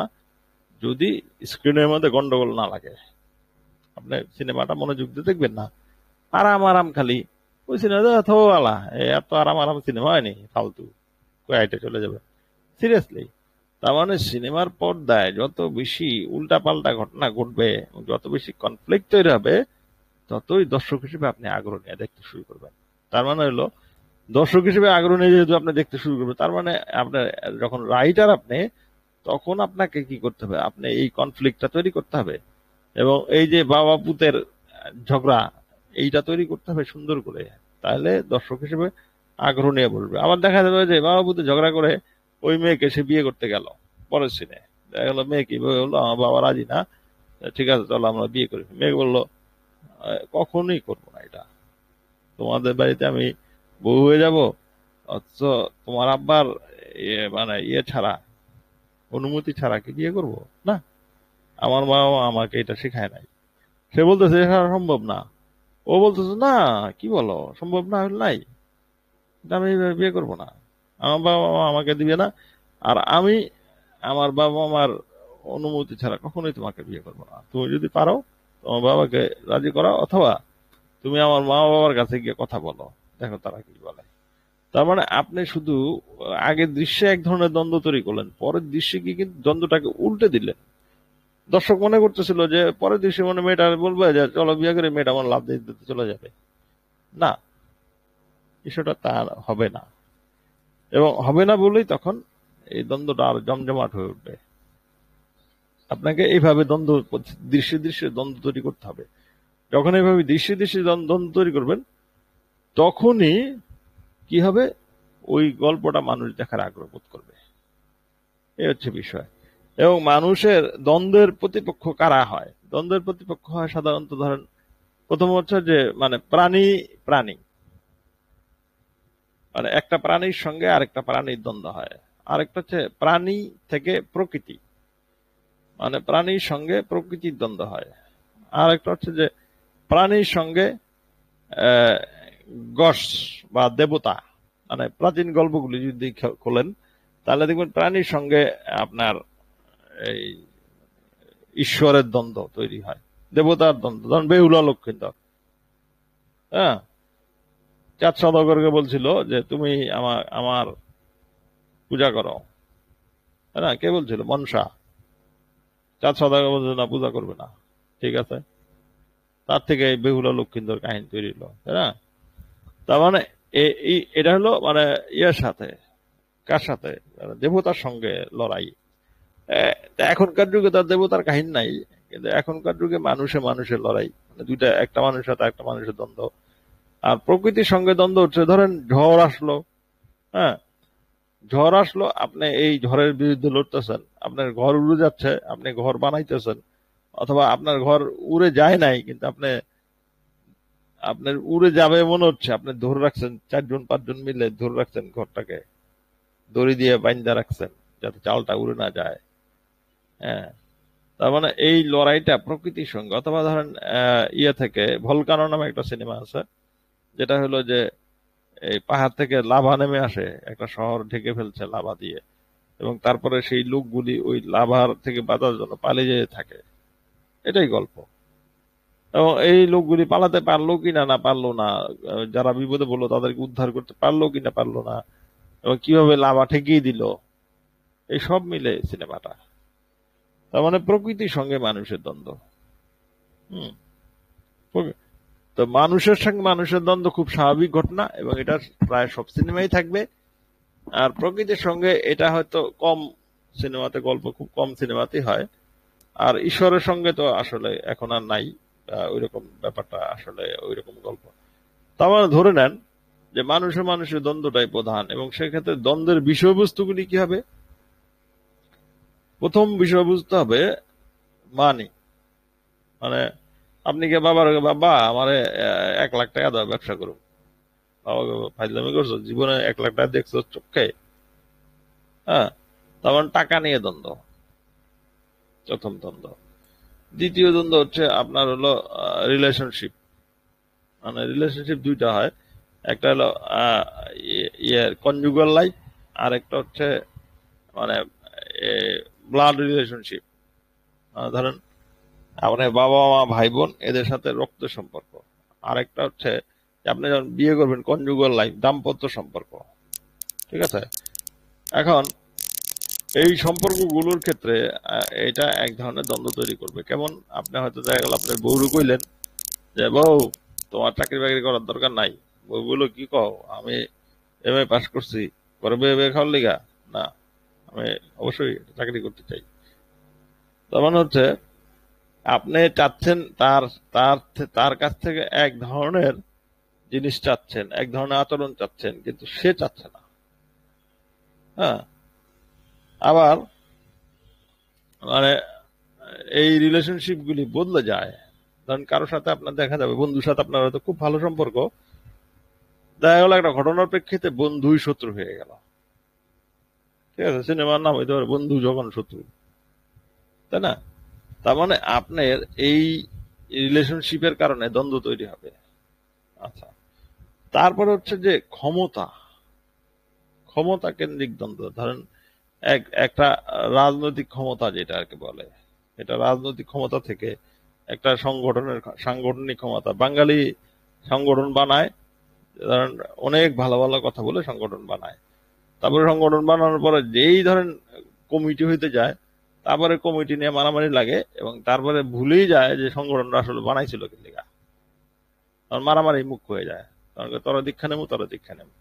যদি স্ক্রিনের মধ্যে গন্ডগোল না লাগে। আপনি সিনেমাটা মনোযোগ দিয়ে দেখবেন না, আরাম আরাম খালি ওই সিনেমা থোয়ালা, এত আরাম আরাম সিনেমা হয়নি, ফালতু কয়েকটা চলে যাবে। সিরিয়াসলি, তার মানে সিনেমার পর্দায় যত বেশি উল্টা পাল্টা ঘটনা ঘটবে, যত বেশি কনফ্লিক্ট তৈরি হবে, ততই দর্শক হিসেবে আপনি আগ্রহ নিয়ে দেখতে শুরু করবেন। তার মানে হলো দর্শক হিসেবে আগ্রহ নিয়ে যেহেতু আপনি দেখতে শুরু করবেন, তার মানে আপনার যখন রাইটার আপনি, তখন আপনাকে কি করতে হবে, আপনি এই কনফ্লিক্টটা তৈরি করতে হবে, এবং এই যে বাবা পুতের ঝগড়া, এইটা তৈরি করতে হবে সুন্দর করে, তাহলে দর্শক হিসেবে আগ্রহ নিয়ে বলবে। আবার দেখা যাবে যে বাবা পুতে ঝগড়া করে ওই মেয়েকে সে বিয়ে করতে গেল, পরের সিনে দেখা গেল মেয়ে কি বললো, আমার বাবা রাজি না, ঠিক আছে চলো আমরা বিয়ে করি। মেয়ে বললো কখনোই করবো না এটা, তোমাদের বাড়িতে আমি বউ হয়ে যাব, অথচ তোমার আব্বার মানে ইয়ে ছাড়া, অনুমতি ছাড়া কি বিয়ে করবো না, আমার বাবা আমাকে এটা শেখায় নাই। সে বলতেছে এটা সম্ভব না, ও বলতেছে না কি বলো সম্ভব না হলে নাই, আমি বিয়ে করবো না, আমার বাবা মা আমাকে দিবে না, আর আমি আমার বাবা মার অনুমতি ছাড়া কখনোই তোমাকে বিয়ে করবো না। তুমি যদি পারো তোমার বাবাকে রাজি করাও, অথবা তুমি আমার মা বাবার কাছে গিয়ে কথা বলো, দেখো তারা কি বলে। তার মানে আপনি শুধু আগের দৃশ্যে এক ধরনের দ্বন্দ্ব তৈরি করলেন, পরের দৃশ্যে গিয়ে কিন্তু দ্বন্দ্বটাকে উল্টে দিলেন। দর্শক মনে করতেছিল যে পরের দৃশ্যে মনে মেয়েটা বলবে যে চলো বিয়ে করে, মেয়েটা আমার লাভ দিয়ে দিতে চলে যাবে, না, বিষয়টা তা হবে না। এবং হবে না বলেই তখন এই দ্বন্দ্বটা আরো জমজমাট হয়ে উঠবে। আপনাকে এইভাবে দ্বন্দ্ব, দৃশ্যে দৃশ্যে দ্বন্দ্ব তৈরি করতে হবে। যখন এইভাবে দৃশ্যে দৃশ্যে দ্বন্দ্ব তৈরি করবেন, তখনই কি হবে, ওই গল্পটা মানুষ দেখার আগ্রহ বোধ করবে। এই হচ্ছে বিষয়। এবং মানুষের দ্বন্দ্বের প্রতিপক্ষ কারা হয়? দ্বন্দ্বের প্রতিপক্ষ হয় সাধারণত, ধরেন প্রথম হচ্ছে যে মানে প্রাণী প্রাণী, মানে একটা প্রাণীর সঙ্গে আরেকটা প্রাণীর দ্বন্দ্ব হয়। আরেকটা হচ্ছে প্রাণী থেকে প্রকৃতি, মানে প্রাণীর সঙ্গে প্রকৃতির দ্বন্দ্ব হয়। আর একটা হচ্ছে যে প্রাণীর সঙ্গে গস বা দেবতা, মানে প্রাচীন গল্পগুলি যদি খোলেন তাহলে দেখবেন প্রাণীর সঙ্গে আপনার এই ঈশ্বরের দ্বন্দ্ব তৈরি হয়, দেবতার দ্বন্দ্ব। ধরুন বেহুলা লক্ষিন্দর, হ্যাঁ, চাঁদ সদাগরকে বলছিল যে তুমি আমার পূজা করো, তাই না? কে বলছিল? মনসা। চাঁদ সদাগর বলছিল না, পূজা করবে না। ঠিক আছে, তার থেকে এই বেহুলা লক্ষিন্দর কাহিনী তৈরি হলো, তাই না? তার মানে এটা হলো মানে ইয়ের সাথে, কার সাথে? দেবতার সঙ্গে লড়াই। এখনকার যুগে তার দেবতার কাহিনী নাই, কিন্তু এখনকার যুগে মানুষে মানুষের লড়াই, মানে দুইটা, একটা মানুষের সাথে একটা মানুষের দ্বন্দ্ব। আর প্রকৃতির সঙ্গে দ্বন্দ্ব হচ্ছে, ধরেন ঝড় আসলো, হ্যাঁ, ঝড় আসলো, আপনি এই ঝড়ের বিরুদ্ধে লড়তেছেন, আপনার ঘর উড়ে যাচ্ছে, আপনি ঘর বানাইতেছেন, অথবা আপনার ঘর উড়ে যায় নাই কিন্তু আপনার উড়ে যাবে মনে হচ্ছে, আপনি ধরে রাখছেন, 4-5 জন মিলে ধরে রাখছেন ঘরটাকে, দড়ি দিয়ে বাইন্ধা রাখছেন যাতে চালটা উড়ে না যায়। হ্যাঁ, তার মানে এই লড়াইটা প্রকৃতির সঙ্গে। অথবা ধরেন ইয়ে থেকে ভলকানো নামে একটা সিনেমা আছে, যেটা হলো যে এই পাহাড় থেকে লাভা নেমে আসে, একটা শহর ঢেকে ফেলছে লাভা দিয়ে, এবং তারপরে সেই লোকগুলি ওই লাভার থেকে বাঁচার জন্য পালিয়ে যেতে থাকে। এটাই গল্প। এবং এই লোকগুলি পালাতে পারলো কিনা, না পারলো না, যারা বিপদে পড়লো তাদেরকে উদ্ধার করতে পারলো কিনা পারলো না, এবং কিভাবে লাভা ঠেকিয়ে দিল, এই সব মিলে সিনেমাটা। তার মানে প্রকৃতির সঙ্গে মানুষের দ্বন্দ্ব। হম তো মানুষের সঙ্গে মানুষের দ্বন্দ্ব খুব স্বাভাবিক ঘটনা, এবং এটা প্রায় সব সিনেমাই থাকবে। আর প্রকৃতির সঙ্গে এটা হয়তো কম সিনেমাতে, গল্প খুব কম সিনেমাতেই হয়। আর ঈশ্বরের সঙ্গে তো আসলে এখন আর নাই ওইরকম ব্যাপারটা, আসলে ওইরকম গল্প। তার মানে ধরে নেন যে মানুষের মানুষের দ্বন্দ্বটাই প্রধান, এবং সেক্ষেত্রে দ্বন্দ্বের বিষয়বস্তুগুলি কি হবে? প্রথম বিষয়বস্তু হবে মানি, মানে আপনি কে বাবার, বাবা আমার 1 লাখ টাকা দাও, ব্যবসা করুন। বাবা, ফাইজলামি করছো, জীবনে 1 লাখ টাকা দেখছো চোখে? হ্যাঁ, তখন টাকা নিয়ে দ্বন্দ্ব, প্রথম দ্বন্দ্ব। দ্বিতীয় দ্বন্দ্ব হচ্ছে আপনার হলো রিলেশনশিপ, মানে রিলেশনশিপ দুইটা হয়, একটা হলো কনজুগাল লাইফ, আর একটা হচ্ছে মানে ব্লাড রিলেশনশিপ। ধরেন আপনার বাবা মা ভাই বোন এদের সাথে রক্ত সম্পর্ক। আরেকটা হচ্ছে যে আপনি যখন বিয়ে করবেন, কনজুগাল লাইফ, দাম্পত্য সম্পর্ক। ঠিক আছে, এখন এই সম্পর্কগুলোর ক্ষেত্রে এটা এক ধরনের দ্বন্দ্ব তৈরি করবে। কেমন? আপনি হয়তো দেখা গেল আপনার বউরু কইলেন যে বউ, তোমার চাকরি বাকরি করার দরকার নাই। বউ বললো, কি কও? আমি এমএ পাস করছি, করবে এমএ খাওয়ার লিগা? না, আমি অবশ্যই চাকরি করতে চাই। তার মানে হচ্ছে আপনি চাচ্ছেন তার তার তার কাছ থেকে এক ধরনের জিনিস চাচ্ছেন, এক ধরনের আচরণ চাচ্ছেন, কিন্তু সে চাচ্ছে না। হ্যাঁ, আবার মানে এই রিলেশনশিপ গুলি বদলে যায়। ধরেন কারোর সাথে আপনার দেখা যাবে, বন্ধুর সাথে আপনার হয়তো খুব ভালো সম্পর্ক, দেখা গেল একটা ঘটনার প্রেক্ষিতে বন্ধুই শত্রু হয়ে গেল। ঠিক আছে, সিনেমার নাম হইতে পারে বন্ধু যখন শত্রু, তাই না? তার মানে আপনার এই রিলেশনশিপের কারণে দ্বন্দ্ব তৈরি হবে। আচ্ছা, তারপরে হচ্ছে যে ক্ষমতা, ক্ষমতা কেন্দ্রিক দ্বন্দ্ব। ধরেন একটা রাজনৈতিক ক্ষমতা যেটা আর কি বলে, এটা রাজনৈতিক ক্ষমতা থেকে একটা সাংগঠনিক ক্ষমতা। বাঙালি সংগঠন বানায়, ধরেন অনেক ভালো ভালো কথা বলে সংগঠন বানায়, তারপরে সংগঠন বানানোর পরে যেই ধরেন কমিটি হইতে যায়, তারপরে কমিটি নিয়ে মারামারি লাগে, এবং তারপরে ভুলেই যায় যে সংগঠনটা আসলে বানাইছিল কি লিগা। তখন মারামারি মুখ্য হয়ে যায়, কারণ তোরা দীক্ষা নেবো, তোরা দীক্ষা নেবো।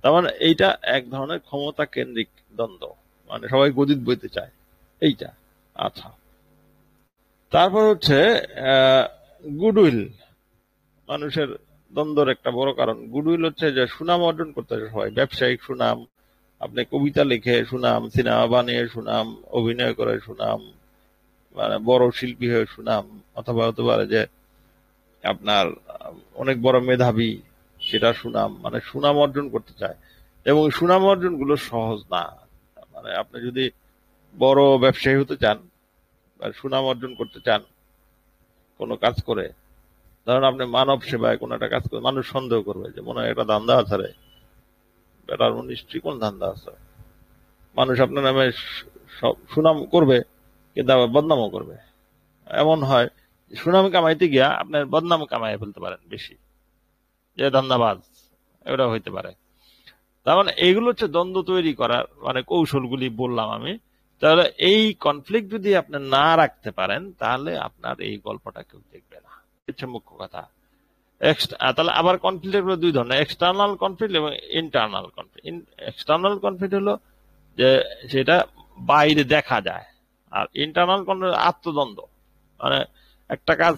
তার মানে এইটা এক ধরনের ক্ষমতা কেন্দ্রিক দ্বন্দ্ব, মানে সবাই গদিত বইতে চায়, এইটা। আচ্ছা, তারপর হচ্ছে গুডউইল, মানুষের দ্বন্দ্বের একটা বড় কারণ গুডউইল হচ্ছে যে সুনাম অর্জন করতে হয় সবাই, ব্যবসায়িক সুনাম, আপনি কবিতা লিখে সুনাম, সিনেমা বানিয়ে সুনাম, অভিনয় করে সুনাম, মানে বড় শিল্পী হয়ে সুনাম, অথবা হতে পারে যে আপনার অনেক বড় মেধাবী, সেটা সুনাম, মানে সুনাম অর্জন করতে চায়। এবং সুনাম অর্জন গুলো সহজ না, মানে আপনি যদি বড় ব্যবসায়ী হতে চান বা সুনাম অর্জন করতে চান কোনো কাজ করে, ধরেন আপনি মানব সেবায় কোন একটা কাজ করে মানুষ সন্দেহ করবে যে মনে হয় একটা ধান্দা আছে রে, বেটার নিশ্চয়ই কোন ধান্দা আছে। মানুষ আপনার নামে সুনাম করবে কিন্তু আবার বদনামও করবে। এমন হয় সুনাম কামাইতে গিয়া আপনার বদনাম কামাই ফেলতে পারেন বেশি, যে ধান্দাবাজ, এটা হইতে পারে। তার মানে এইগুলো হচ্ছে দ্বন্দ্ব তৈরি করার মানে কৌশলগুলি বললাম আমি। তাহলে এই কনফ্লিক্ট যদি আপনি না রাখতে পারেন তাহলে আপনার এই গল্পটা কেউ দেখবে না, হচ্ছে মুখ্য কথা। তাহলে আবার কনফ্লিক্ট হলো দুই ধরনের, এক্সটার্নাল কনফ্লিক্ট এবং ইন্টারনাল কনফ্লিক্ট। এক্সটার্নাল কনফ্লিক্ট হলো যে সেটা বাইরে দেখা যায়, আর ইন্টারনাল কনফ্লিক্ট আত্মদ্বন্দ্ব, মানে একটা কাজ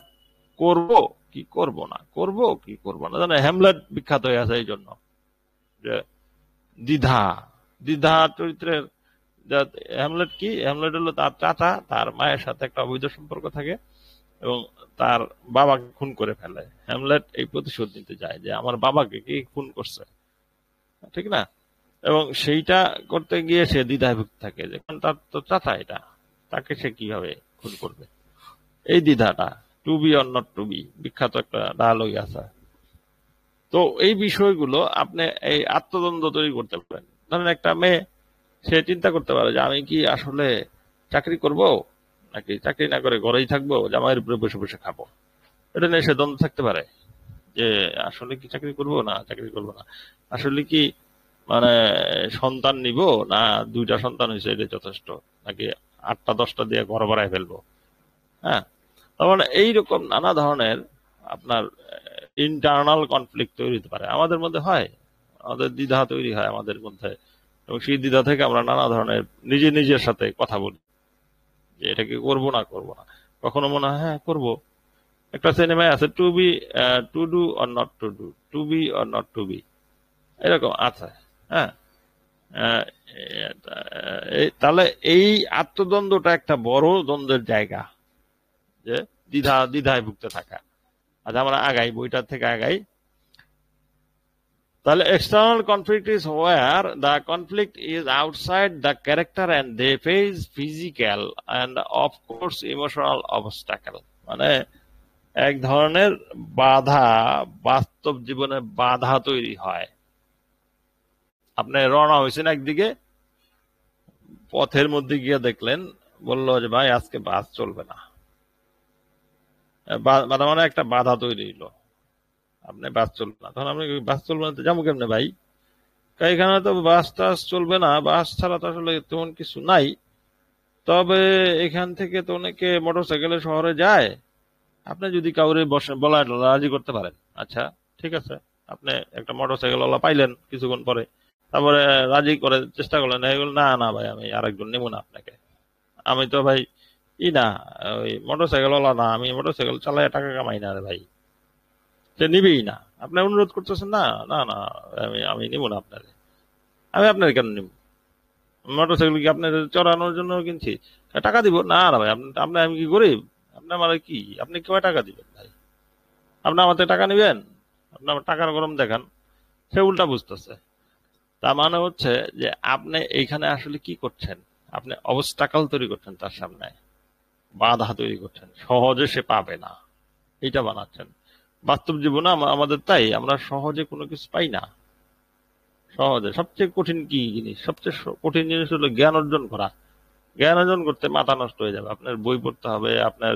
করব কি করব না, করব কি করব না। জানেন হ্যামলেট বিখ্যাত হয়ে আছে এই জন্য যে দ্বিধা, দ্বিধা চরিত্রের। হ্যামলেট কি, হ্যামলেট হলো তার চাচা, তার মায়ের সাথে একটা অবৈধ সম্পর্ক থাকে এবং তার বাবাকে খুন করে ফেলে। হ্যামলেট এই প্রতিশোধ নিতে যায় যে আমার বাবাকে কি খুন করছে, ঠিক না? এবং সেইটা করতে গিয়ে সে দ্বিধায় ভুগতে থাকে যে তার তো চাচা, এটা তাকে সে কিভাবে খুন করবে। এই দ্বিধাটা, to be or not to be, বিখ্যাত একটা ডায়ালগ আছে। তো এই বিষয়গুলো আপনি এই আত্মদ্বন্দ্ব তৈরি করতে পারেন। ধরেন একটা মেয়ে, সে চিন্তা করতে পারে যে আমি কি আসলে চাকরি করব নাকি চাকরি না করে ঘরেই থাকবো, জামাইয়ের উপরে বসে বসে খাবো। এটা নিয়ে সে দ্বন্দ্ব থাকতে পারে যে আসলে কি চাকরি করব না চাকরি করব না, আসলে কি মানে সন্তান নিব না দুইটা সন্তান হয়েছে এটা যথেষ্ট, নাকি 8টা-10টা দিয়ে ঘর ভাড়ায় ফেলবো। হ্যাঁ, তার মানে এইরকম নানা ধরনের আপনার ইন্টারনাল কনফ্লিক্ট তৈরি হতে পারে, আমাদের মধ্যে হয়, আমাদের দ্বিধা তৈরি হয় আমাদের মধ্যে, এবং সেই দ্বিধা থেকে আমরা নানা ধরনের নিজের সাথে কথা বলি যে এটা কি করবো না করবো না। কখনো মনে হয় হ্যাঁ করবো। একটা সিনেমায় আছে to be, to do or not to do, to be or not to be, এরকম আছে। হ্যাঁ, তাহলে এই আত্মদ্বন্দ্বটা একটা বড় দ্বন্দ্বের জায়গা, যে দ্বিধায় ভুগতে থাকা। আচ্ছা আমরা আগাই, বইটার থেকে আগাই। তাহলে external conflict is where the conflict is outside the character and they face physical and of course emotional obstacle. মানে এক ধরনের বাধা, বাস্তব জীবনে বাধা তৈরি হয়। আপনি রওনা হয়েছেন একদিকে, পথের মধ্যে গিয়ে দেখলেন বললো যে ভাই আজকে বাস চলবে না, বাধা মানে একটা বাধা তৈরি হলো, আপনি বাস চলবে না। তখন আপনি বাস চলবে না যাবো কেমনে ভাই, এখানে তো বাস টাস চলবে না, বাস ছাড়া তো আসলে তেমন কিছু নাই, তবে এখান থেকে তো অনেকে মোটরসাইকেলে শহরে যায়, আপনি যদি কাউরে বলা রাজি করতে পারেন, আচ্ছা ঠিক আছে, আপনি একটা মোটরসাইকেল ওয়ালা পাইলেন কিছুক্ষণ পরে, তারপরে রাজি করে চেষ্টা করলেন, না না ভাই আমি আরেকজন নেবো না আপনাকে, আমি তো ভাই না ওই মোটরসাইকেল ওয়ালা না, আমি মোটরসাইকেল চালায় টাকা কামাই না রে ভাই, সে নিবেই না। আপনি অনুরোধ করতেছেন না, না না আমি নিব না আপনারে, আমি আপনার কেন নিব, মোটরসাইকেল কি আপনার চড়ানোর জন্য কিনছি, টাকা দিব না না ভাই, আপনি আমি কি গরিব, আপনি আমার কি, আপনি কয় টাকা দিবেন ভাই, আপনি আমার থেকে টাকা নিবেন, আপনি আমার টাকার গরম দেখান। সে উল্টা বুঝতেছে। তার মানে হচ্ছে যে আপনি এইখানে আসলে কি করছেন, আপনি অবস্টাকল তৈরি করছেন, তার সামনে বাধা তৈরি করছেন, সহজে সে পাবে না, এইটা বানাচ্ছেন। বাস্তব জীবনে আমাদের তাই, আমরা সহজে কোনো কিছু পাই না। সহজে সবচেয়ে কঠিন কি জিনিস, সবচেয়ে কঠিন জিনিস হলো জ্ঞান অর্জন করা। জ্ঞান অর্জন করতে মাথা নষ্ট হয়ে যাবে, আপনার বই পড়তে হবে, আপনার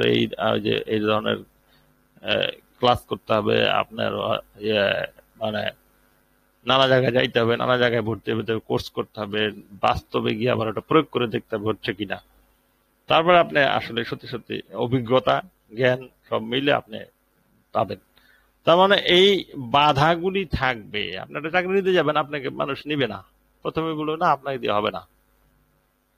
এই ধরনের ক্লাস করতে হবে, আপনার মানে নানা জায়গায় যাইতে হবে, নানা জায়গায় ভর্তি হতে হবে, কোর্স করতে হবে, বাস্তবে গিয়ে আবার ওটা প্রয়োগ করে দেখতে হবে হচ্ছে কিনা, তারপরে আপনি আসলে সত্যি সত্যি অভিজ্ঞতা জ্ঞান সব মিলে আপনি পাবেন। তার মানে এই বাধাগুলি থাকবে। আপনি একটা চাকরি নিতে যাবেন, আপনাকে মানুষ নিবে না, প্রথমে বলবে না আপনাকে দিয়ে হবে না।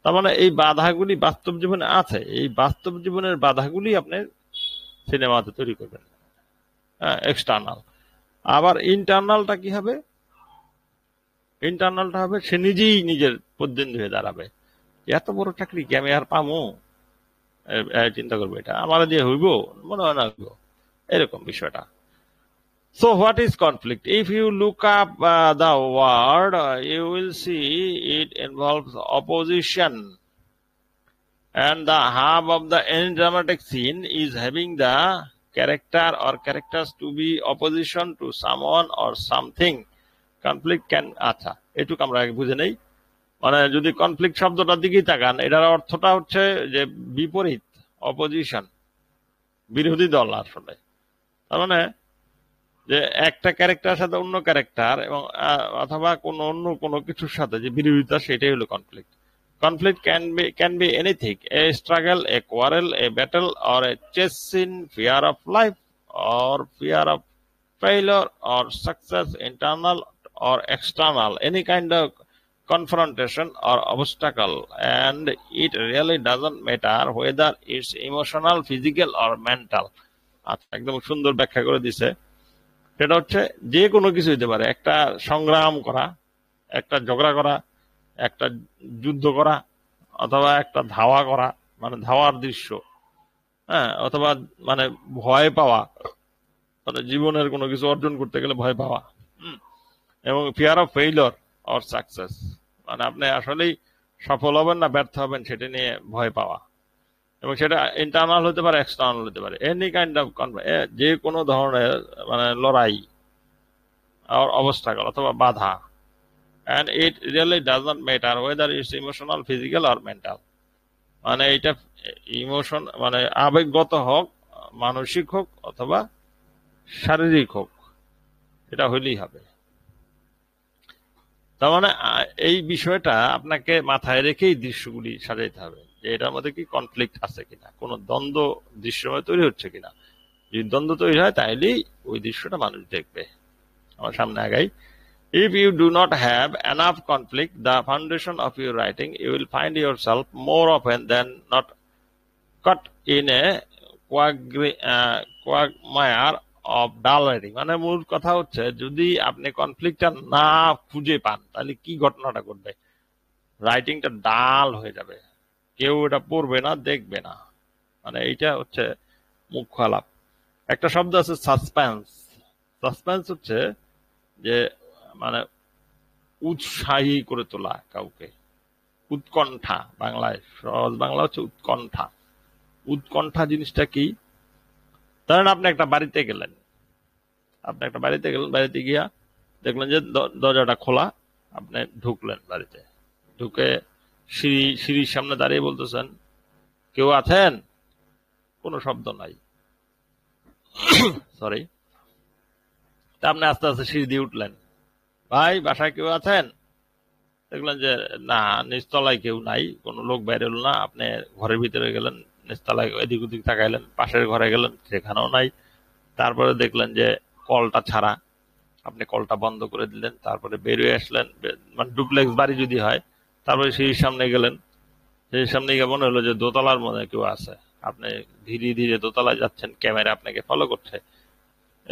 তার মানে এই বাধাগুলি বাস্তব জীবনে আছে, এই বাস্তব জীবনের বাধাগুলি আপনি সিনেমাতে তৈরি করবেন, হ্যাঁ এক্সটার্নাল। আবার ইন্টারনালটা কি হবে, ইন্টারনালটা হবে সে নিজেই নিজের প্রতিদ্বন্দ্বী হয়ে দাঁড়াবে, এত বড় চাকরি কি আমি আর পামো, চিন্তা করবো এটা আমার দিয়ে হইব, মনে হয় না হইব, এরকম বিষয়টা। So what is conflict? If you look up the word, you will see it involves opposition. And the hub of the end dramatic scene is having the character or characters to be opposition to someone or something, conflict can আচ্ছা এটুকু আমরা আগে বুঝে নেই। মানে যদি conflict শব্দটার দিকেই তাকান, এটার অর্থটা হচ্ছে যে বিপরীত, অপোজিশন, বিরোধী দল আসলে। তার মানে যে একটা ক্যারেক্টারের সাথে অন্য ক্যারেক্টার এবং অথবা অন্য কোনো কিছুর সাথে যে বিরোধিতা, সেটাই হলো conflict. Conflict can be anything, a struggle, a quarrel, a battle, or a chase in fear of life, or fear of failure or success, internal or external, any kind of confrontation or obstacle, and it really doesn't matter whether it's emotional, physical or mental। আচ্ছা, একদম সুন্দর ব্যাখ্যা করে দিছে। সেটা হচ্ছে যে কোনো কিছু হতে পারে, একটা সংগ্রাম করা, একটা ঝগড়া করা, একটা যুদ্ধ করা, অথবা একটা ধাওয়া করা, মানে ধাওয়ার দৃশ্য, হ্যাঁ, অথবা মানে ভয় পাওয়া, মানে জীবনের কোনো কিছু অর্জন করতে গেলে ভয় পাওয়া, এবং fear of failure or success, মানে আপনি আসলেই সফল হবেন না ব্যর্থ হবেন সেটা নিয়ে ভয় পাওয়া, এবং সেটা ইন্টারনাল হতে পারে, এক্সটার্নাল হতে পারে, এনি কাইন্ড অফ যে কোনো ধরনের মানে লড়াই আর অবস্থাকল অথবা বাধা। And it really does not matter whether it's emotional, physical or mental, মানে এটা ইমোশন মানে আবেগগত হোক, মানসিক হোক অথবা শারীরিক হোক, এটা হইলেই হবে। তার মানে এই বিষয়টা আপনাকে মাথায় রেখেই দৃশ্যগুলি সাজাইতে হবে, যে এটার মধ্যে কি কনফ্লিক্ট আছে কিনা, কোনো দ্বন্দ্ব দৃশ্যময় তৈরি হচ্ছে কিনা। যদি দ্বন্দ্ব তৈরি হয় তাহলেই ওই দৃশ্যটা মানুষ দেখবে। আমার সামনে আগাই। If you do not have enough conflict, the foundation of your writing, you will find yourself more often than not caught in a quagmire of dull writing। মানে মূল কথা হচ্ছে, যদি আপনি কনফ্লিক্টটা না খুঁজে পান তাহলে কি ঘটনাটা ঘটবে, রাইটিংটা ডাল হয়ে যাবে, কেউ এটা পড়বে না, দেখবে না। মানে এইটা হচ্ছে মুখ্য আলাপ। একটা শব্দ আছে সাসপেন্স। সাসপেন্স হচ্ছে যে মানে উৎসাহী করে তোলা কাউকে, উৎকণ্ঠা, বাংলায় সহজ বাংলা হচ্ছে উৎকণ্ঠা। উৎকণ্ঠা জিনিসটা কি? ধরেন আপনি একটা বাড়িতে গেলেন, বাড়িতে গিয়া দেখলেন যে দরজাটা খোলা, আপনি ঢুকলেন বাড়িতে, ঢুকে সিঁড়ির সামনে দাঁড়িয়ে বলতেছেন, কেউ আছেন? কোনো শব্দ নাই, সরি। তা আপনি আস্তে আস্তে সিঁড়ি দিয়ে উঠলেন, ভাই বাসায় কেউ আছেন? দেখলেন যে না, নিচতলায় কেউ নাই, কোনো লোক বাইরে হলো না। আপনি ঘরের ভিতরে গেলেন, নিচতলায় এদিক ওদিক তাকাইলেন, পাশের ঘরে গেলেন, সেখানেও নাই। তারপরে দেখলেন যে কলটা ছাড়া, আপনি কলটা বন্ধ করে দিলেন, তারপরে বেরিয়ে আসলেন, মানে ডুপ্লেক্স বাড়ি যদি হয়, তারপরে সিঁড়ির সামনে গেলেন, সিঁড়ির সামনে গিয়ে মনে হলো যে দোতলার মধ্যে কেউ আছে। আপনি ধীরে ধীরে দোতলায় যাচ্ছেন, ক্যামেরা আপনাকে ফলো করছে,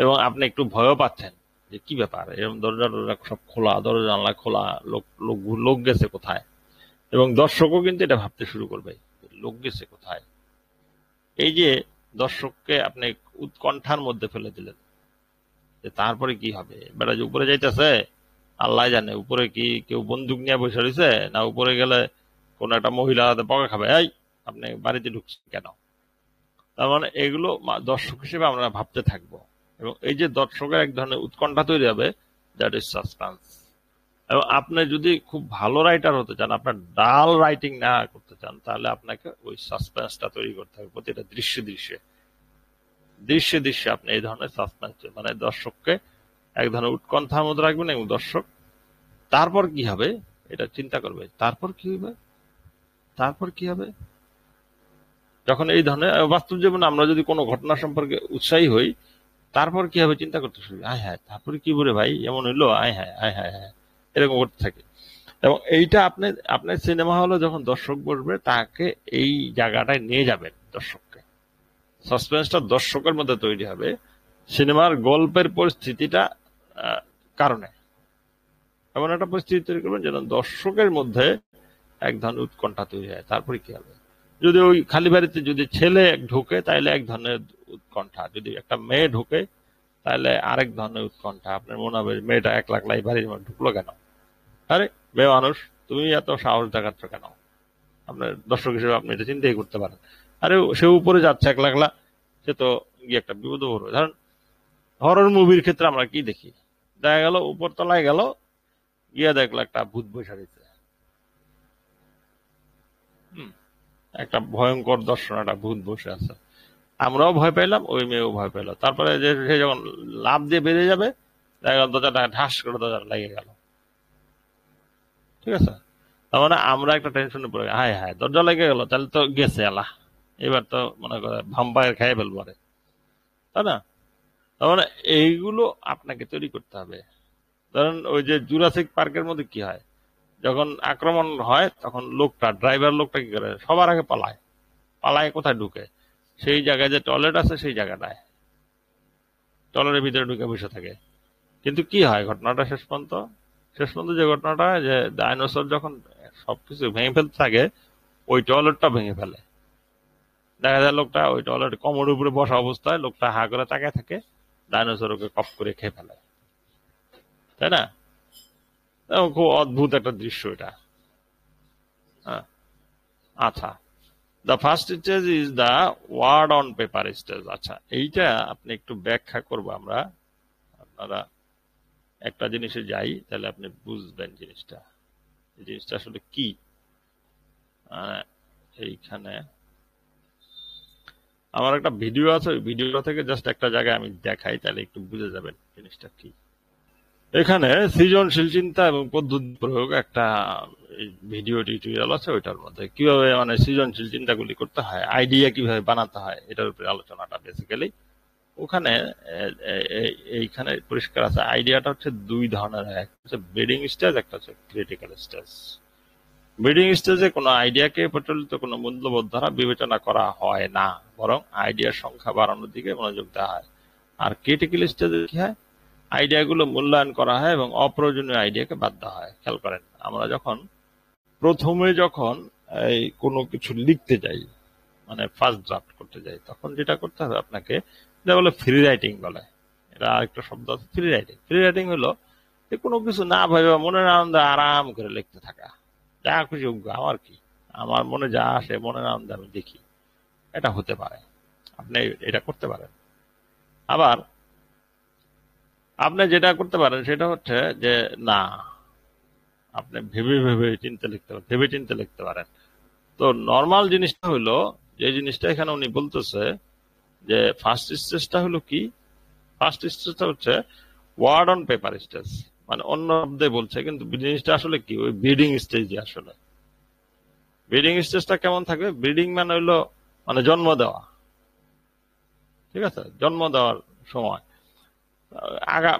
এবং আপনি একটু ভয়ও পাচ্ছেন যে কি ব্যাপার, এরকম দরজা সব খোলা, দরজা জানলা খোলা, লোক গেছে কোথায়। এবং দর্শকও কিন্তু এটা ভাবতে শুরু করবে, লোক গেছে কোথায়। এই যে দর্শককে আপনি উৎকণ্ঠার মধ্যে ফেলে দিলেন, যে তারপরে কি হবে, বেড়া যে উপরে যাইতেছে আল্লাহ জানে, উপরে কি কেউ বন্দুক নিয়ে বসে রয়েছে, না উপরে গেলে কোন একটা মহিলা বকা খাবে, এই আপনি বাড়িতে ঢুকছেন কেন। তার মানে এগুলো দর্শক হিসেবে আমরা ভাবতে থাকবো, এবং এই যে দর্শকের এক ধরনের উৎকণ্ঠা তৈরি হবে, দ্যাট ইজ সাসপেন্স। এবং আপনি যদি খুব ভালো রাইটার হতে চান, আপনার ডাল রাইটিং না করতে চান, তাহলে আপনাকে ওই সাসপেন্সটা তৈরি করতে হবে। প্রতিটা দৃশ্যে আপনি এই ধরনের সাসপেন্স, মানে দর্শককে এক ধরনের উৎকণ্ঠার মধ্যে রাখবেন, এবং দর্শক তারপর কি হবে এটা চিন্তা করবে। তারপর কি হবে যখন এই ধরনের বাস্তব জীবনে আমরা যদি কোনো ঘটনা সম্পর্কে উৎসাহী হই, তারপর কি হবে চিন্তা করতে শুরু, আয় হ্যাঁ তারপরে কি বলে ভাই এমন হইলো, আয় হ্যাঁ এরকম করতে থাকে। এবং এইটা আপনার সিনেমা হলে যখন দর্শক বসবে, তাকে এই জায়গাটায় নিয়ে যাবেন, দর্শককে। সাসপেন্সটা দর্শকের মধ্যে তৈরি হবে সিনেমার গল্পের পরিস্থিতিটা কারণে। এমন একটা পরিস্থিতি তৈরি করবেন যেন দর্শকের মধ্যে এক ধরনের উৎকণ্ঠা তৈরি হয়। তারপরে কি হবে, যদি ওই খালি বাড়িতে যদি ছেলে ঢোকে তাহলে এক ধরনের উৎকণ্ঠা, যদি একটা মেয়ে ঢোকে তাহলে আরেক ধরনের উৎকণ্ঠা। আপনার মনে হবে মেয়েটা একলা এই বাড়ির মধ্যে ঢুকলো কেন, আরে মেয়ে মানুষ, তুমি এত সাহস দেখাচ্ছ কেন। আপনার দর্শক হিসেবে আপনি এটা চিন্তাই করতে পারেন, আরে সে উপরে যাচ্ছে একলা, সে তো গিয়ে একটা বিপদে পড়বে। ধরেন হরর মুভির ক্ষেত্রে আমরা কি দেখি, দেখা গেল উপর তলায় গেল, গিয়ে দেখলো একটা ভূত বসে রয়েছে, একটা ভয়ঙ্কর দর্শন, একটা ভূত বসে আছে, আমরাও ভয় পাইলাম, ওই মেয়েও ভয় পাইলো। তারপরে যে সে যখন লাফ দিয়ে বেরিয়ে যাবে, দেখা গেল দরজাটা ঢাস করে দরজাটা লেগে গেল। ঠিক আছে, তার মানে আমরা একটা টেনশনে পড়ে গেলাম, হায় হায় দরজা লেগে গেল, তাহলে তো গেছে আল্লাহ, এবার তো মনে করে ভাম্পায়ার খেয়ে ফেলবো, তাই না? তার মানে এইগুলো আপনাকে তৈরি করতে হবে। ধরেন ওই যে জুরাসিক পার্কের মধ্যে কি হয়, যখন আক্রমণ হয় তখন লোকটা, ড্রাইভার লোকটা কি করে, সবার আগে পালায়। পালায় কোথায় ঢুকে, সেই জায়গায় যে টয়লেট আছে সেই জায়গাটায় টয়লেটের ভিতরে ঢুকে বসে থাকে। কিন্তু কি হয় ঘটনাটা শেষ পর্যন্ত যে ঘটনাটা, যে ডাইনোসর যখন সবকিছু ভেঙে ফেলতে থাকে, ওই টয়লেটটা ভেঙে ফেলে। দেখা যায় লোকটা ওই টয়লেট কোমরের উপরে বসা অবস্থায় লোকটা হা করে তাকায় থাকে, ডাইনোসর ওকে কপ করে খেয়ে ফেলে, তাই না? খুব অদ্ভুত একটা দৃশ্য এটা। হ্যাঁ, আচ্ছা, the first stage is the word on paper stage. আচ্ছা, এইটা আপনি একটু ব্যাখ্যা করবো আমরা, আপনারা একটা জিনিসে যাই, তাহলে আপনি বুঝবেন জিনিসটা, এই জিনিসটা আসলে কি। এইখানে আমার একটা ভিডিও আছে, ওই ভিডিওটা থেকে জাস্ট একটা জায়গায় আমি দেখাই, তাহলে একটু বুঝে যাবেন জিনিসটা কি। এখানে সৃজনশীল চিন্তা এবং পদ্ধতি প্রয়োগ একটা ভিডিও টিউটোরিয়াল আছে, ওইটার মধ্যে কিভাবে মানে সৃজনশীল চিন্তাগুলি করতে হয়, আইডিয়া কিভাবে বানাতে হয়, এটার উপরে আলোচনাটা বেসিক্যালি। ওখানে এইখানে পরিষ্কার আছে, আইডিয়াটা হচ্ছে দুই ধরনের, একটা হচ্ছে ব্রিডিং স্টেজ, একটা হচ্ছে ক্রিটিক্যাল স্টেজ। ব্রিডিং স্টেজে কোনো আইডিয়াকে প্রচলিত কোনো মূল্যবোধ দ্বারা বিবেচনা করা হয় না, বরং আইডিয়ার সংখ্যা বাড়ানোর দিকে মনোযোগ দেওয়া হয়। আর ক্রিটিক্যাল স্টেজে কি হয়, আইডিয়াগুলো মূল্যায়ন করা হয় এবং অপ্রয়োজনীয় আইডিয়াকে বাদ দেওয়া হয়। খেয়াল করেন, আমরা প্রথমে যখন এই কোনো কিছু লিখতে যাই, মানে ফার্স্ট ড্রাফট করতে যাই, তখন যেটা করতে হবে আপনাকে, যেটা বলে ফ্রি রাইটিং বলে, এটা আরেকটা শব্দ আছে ফ্রি রাইটিং। ফ্রি রাইটিং হলো যে কোনো কিছু না ভাবে মনের আনন্দে আরাম করে লিখতে থাকা, যা খুশি আমার কি, আমার মনে যা আসে মনের আনন্দে আমি লিখি, এটা হতে পারে, আপনি এটা করতে পারেন। আবার আপনি যেটা করতে পারেন সেটা হচ্ছে যে না, আপনি ভেবে চিন্তে লিখতে পারেন। তো নর্মাল জিনিসটা হলো, যে জিনিসটা এখানে উনি বলতেছে যে ফার্স্ট স্টেজটা হলো কি, ফার্স্ট স্টেজটা হচ্ছে ওয়ার্ড অন পেপার স্টেজ, মানে অন্য শব্দে বলছে, কিন্তু জিনিসটা আসলে কি, ওই ব্রিডিং স্টেজ। আসলে ব্রিডিং স্টেজটা কেমন থাকবে, ব্রিডিং মানে হইলো মানে জন্ম দেওয়া, ঠিক আছে, জন্ম দেওয়ার সময়